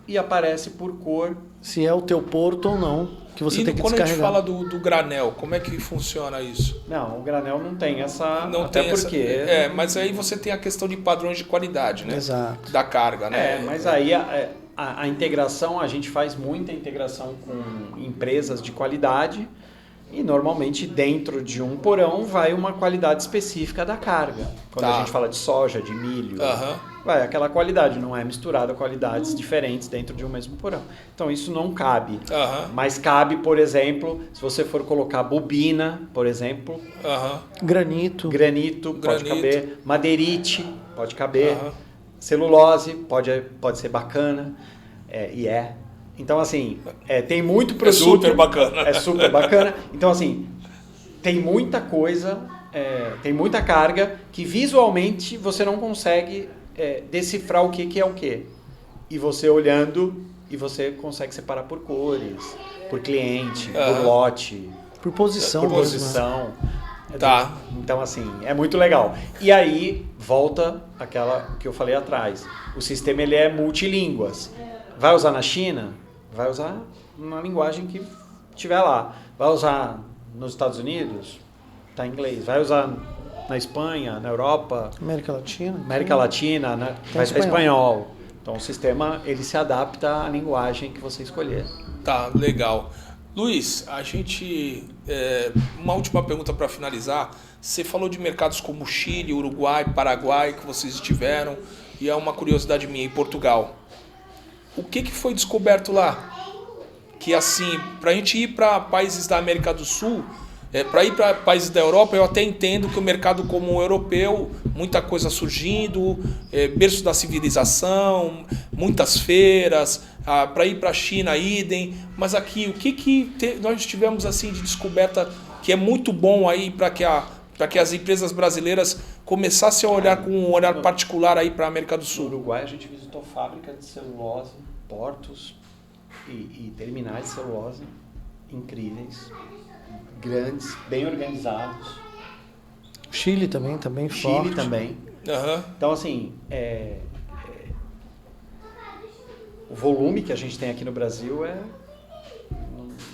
e aparece por cor. Se é o teu porto ou não, que você tem que quando descarregar. a gente fala do granel, como é que funciona isso? Não, o granel não tem essa... Não até tem porque... mas aí você tem a questão de padrões de qualidade, né? Exato. Da carga, né? Mas aí a integração, a gente faz muita integração com empresas de qualidade e normalmente dentro de um porão vai uma qualidade específica da carga. Quando a gente fala de soja, de milho, vai aquela qualidade, não é misturada qualidades diferentes dentro de um mesmo porão. Então isso não cabe. Mas cabe, por exemplo, se você for colocar bobina, por exemplo, granito pode caber, madeirite pode caber, celulose pode ser bacana, Então, assim, tem muito produto... É super bacana. É super bacana. Então, assim, tem muita coisa, tem muita carga que visualmente você não consegue decifrar o que é o que. E você olhando, e você consegue separar por cores, por cliente, por lote. Por posição. Por posição. Tá. Então, assim, é muito legal. E aí, volta aquela que eu falei atrás. O sistema, ele é multilínguas. Vai usar na China? Vai usar na linguagem que tiver lá. Vai usar nos Estados Unidos? Tá em inglês. Vai usar na Espanha, na Europa? América Latina, né? Vai ser espanhol. Então o sistema, ele se adapta à linguagem que você escolher. Tá, legal. Luiz, a gente... uma última pergunta para finalizar. Você falou de mercados como Chile, Uruguai, Paraguai, que vocês estiveram. E é uma curiosidade minha, em Portugal. O que foi descoberto lá? Que assim, para a gente ir para países da América do Sul, para ir para países da Europa, eu até entendo que o mercado como o europeu, muita coisa surgindo, berço da civilização, muitas feiras, para ir para a China, idem. Mas aqui, o que nós tivemos assim de descoberta que é muito bom aí para que as empresas brasileiras começassem a olhar com um olhar particular aí para a América do Sul? No Uruguai a gente visitou fábrica de celulose, portos e terminais de celulose. incríveis, grandes, bem organizados. Chile também, forte. Chile também. Aham. Então, assim, o volume que a gente tem aqui no Brasil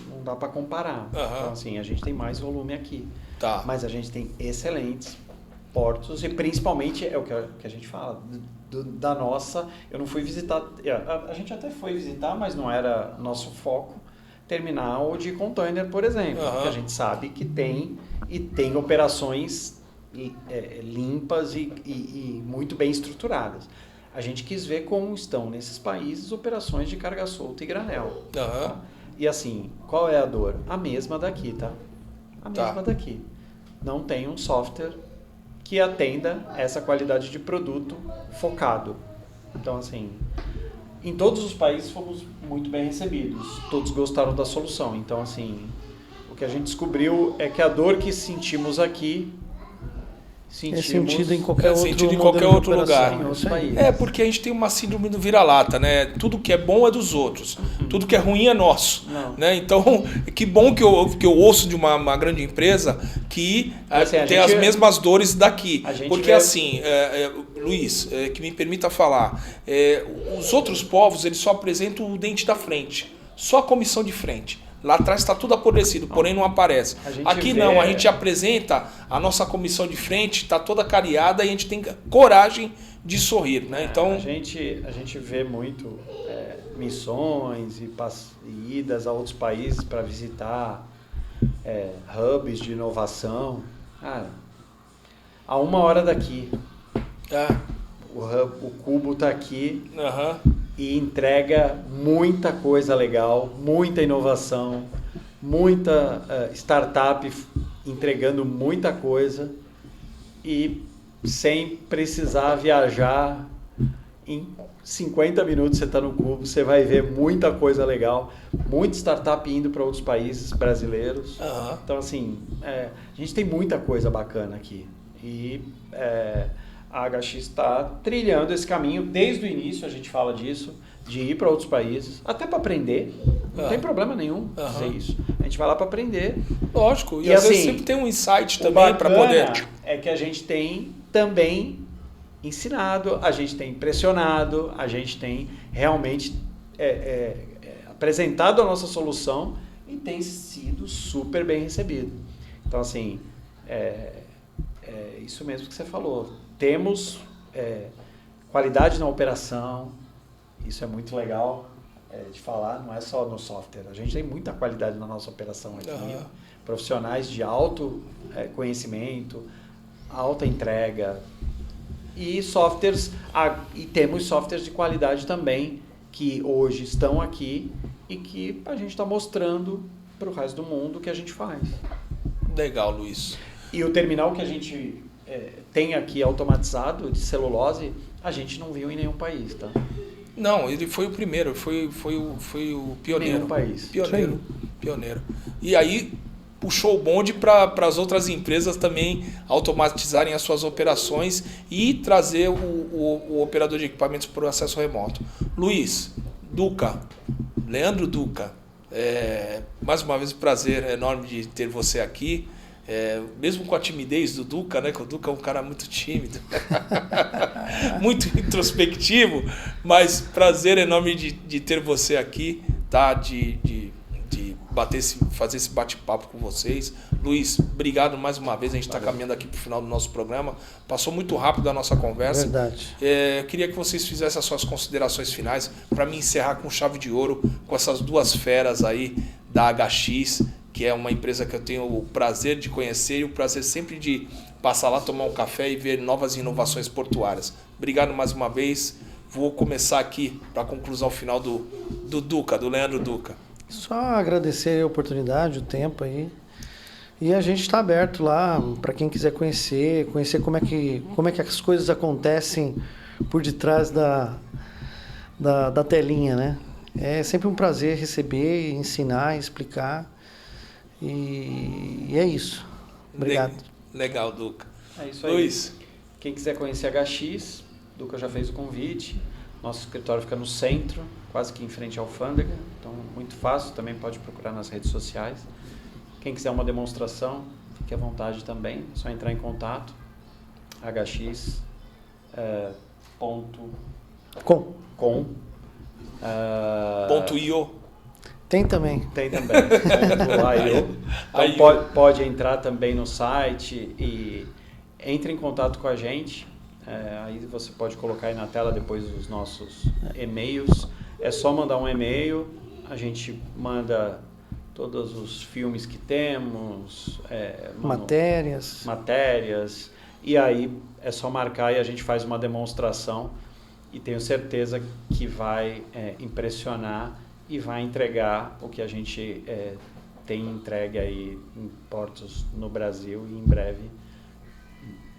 não dá para comparar. Então, assim, a gente tem mais volume aqui. Tá. Mas a gente tem excelentes portos e principalmente é o que a gente fala da nossa. Eu não fui visitar, a gente até foi visitar, mas não era nosso foco, terminal de container, por exemplo, que a gente sabe que tem e tem operações limpas e muito bem estruturadas. A gente quis ver como estão nesses países operações de carga solta e granel. Tá? E assim, qual é a dor? A mesma daqui, tá? A mesma daqui. Não tem um software que atenda essa qualidade de produto focado. Então, assim, em todos os países fomos muito bem recebidos. Todos gostaram da solução. Então, assim, o que a gente descobriu é que a dor que sentimos aqui é sentido em qualquer outro lugar. Em outros países. Porque a gente tem uma síndrome do vira-lata, né? Tudo que é bom é dos outros. Tudo que é ruim é nosso. Né? Então, que bom que eu ouço de uma grande empresa que tem as mesmas dores daqui. Porque assim, Luiz, que me permita falar, os outros povos eles só apresentam o dente da frente. Só a comissão de frente. Lá atrás está tudo apodrecido, porém não aparece. Aqui não, a gente apresenta a nossa comissão de frente, está toda cariada e a gente tem coragem de sorrir. Né? Então, a gente vê muito missões e idas a outros países para visitar hubs de inovação. A 1 hora daqui, o Cubo está aqui. E entrega muita coisa legal, muita inovação, muita startup entregando muita coisa e sem precisar viajar. Em 50 minutos você está no Cubo, você vai ver muita coisa legal, muita startup indo para outros países brasileiros. Então, assim, a gente tem muita coisa bacana aqui. E a HX está trilhando esse caminho desde o início, a gente fala disso, de ir para outros países, até para aprender. Não tem problema nenhum fazer isso. A gente vai lá para aprender. Lógico, e às assim, vezes sempre tem um insight também para poder. É que a gente tem também ensinado, a gente tem impressionado, a gente tem realmente apresentado a nossa solução e tem sido super bem recebido. Então, assim, isso mesmo que você falou. Temos qualidade na operação, isso é muito legal de falar, não é só no software. A gente tem muita qualidade na nossa operação aqui. Profissionais de alto conhecimento, alta entrega e softwares, e temos softwares de qualidade também que hoje estão aqui e que a gente está mostrando para o resto do mundo o que a gente faz. Legal, Luiz. E o terminal que a gente tem aqui automatizado de celulose, a gente não viu em nenhum país, tá? Não, ele foi o primeiro, foi o pioneiro. Nenhum país. Pioneiro. E aí puxou o bonde para as outras empresas também automatizarem as suas operações e trazer o operador de equipamentos por acesso remoto. Luiz, Leandro Duca, mais uma vez um prazer enorme de ter você aqui. Mesmo com a timidez do Duca, né? Que o Duca é um cara muito tímido, muito introspectivo, mas prazer enorme de ter você aqui, tá? De fazer esse bate-papo com vocês. Luiz, obrigado mais uma vez. A gente está caminhando aqui para o final do nosso programa. Passou muito rápido a nossa conversa. Verdade. Queria que vocês fizessem as suas considerações finais para me encerrar com chave de ouro com essas duas feras aí da HX, que é uma empresa que eu tenho o prazer de conhecer e o prazer sempre de passar lá, tomar um café e ver novas inovações portuárias. Obrigado mais uma vez. Vou começar aqui para a conclusão final do Leandro Duca. Só agradecer a oportunidade, o tempo aí. E a gente está aberto lá para quem quiser conhecer como é que as coisas acontecem por detrás da telinha, né? É sempre um prazer receber, ensinar, explicar. E é isso. Obrigado. Legal, Duca. É isso aí. Luiz. Quem quiser conhecer a HX, Duca já fez o convite. Nosso escritório fica no centro, quase que em frente à alfândega, então muito fácil, também pode procurar nas redes sociais. Quem quiser uma demonstração, fique à vontade também, é só entrar em contato, hx .com Ponto .io. Tem também. Tem também. .io. Então pode entrar também no site e entre em contato com a gente. Aí você pode colocar aí na tela depois os nossos e-mails. É só mandar um e-mail, a gente manda todos os filmes que temos, matérias, e aí é só marcar e a gente faz uma demonstração e tenho certeza que vai impressionar e vai entregar o que a gente tem entregue aí em portos no Brasil e em breve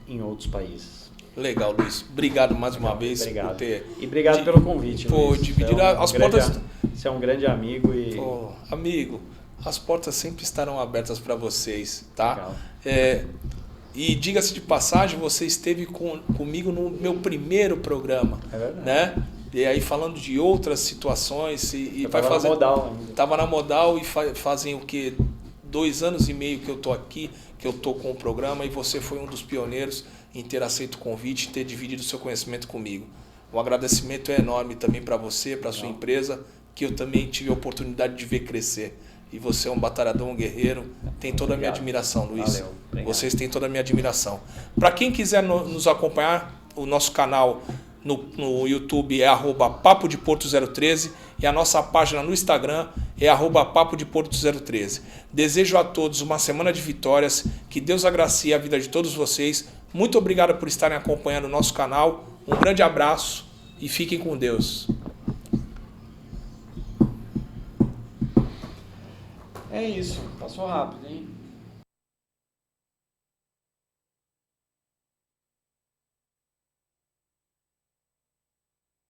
em outros países. Legal, Luiz. Obrigado mais uma vez. Obrigado. Por ter... E obrigado pelo convite, Luiz. Dividir as portas... Você é um grande amigo e... amigo, as portas sempre estarão abertas para vocês, tá? Legal. E diga-se de passagem, você esteve comigo no meu primeiro programa. É verdade. Né? E aí falando de outras situações. E vai fazer. Na Modal ainda. Tava na Modal e fazem o quê? 2 anos e meio que eu tô aqui, que eu tô com o programa, e você foi um dos pioneiros em ter aceito o convite e ter dividido o seu conhecimento comigo. O agradecimento é enorme também para você, para sua empresa, que eu também tive a oportunidade de ver crescer. E você é um batalhador, um guerreiro, tem toda a minha admiração, Luiz. Valeu. Obrigado. Vocês têm toda a minha admiração. Para quem quiser nos acompanhar, o nosso canal no YouTube é @Papo de Porto 013 e a nossa página no Instagram é @Papo de Porto 013. Desejo a todos uma semana de vitórias, que Deus agracie a vida de todos vocês. Muito obrigado por estarem acompanhando o nosso canal. Um grande abraço e fiquem com Deus. É isso, passou rápido, hein?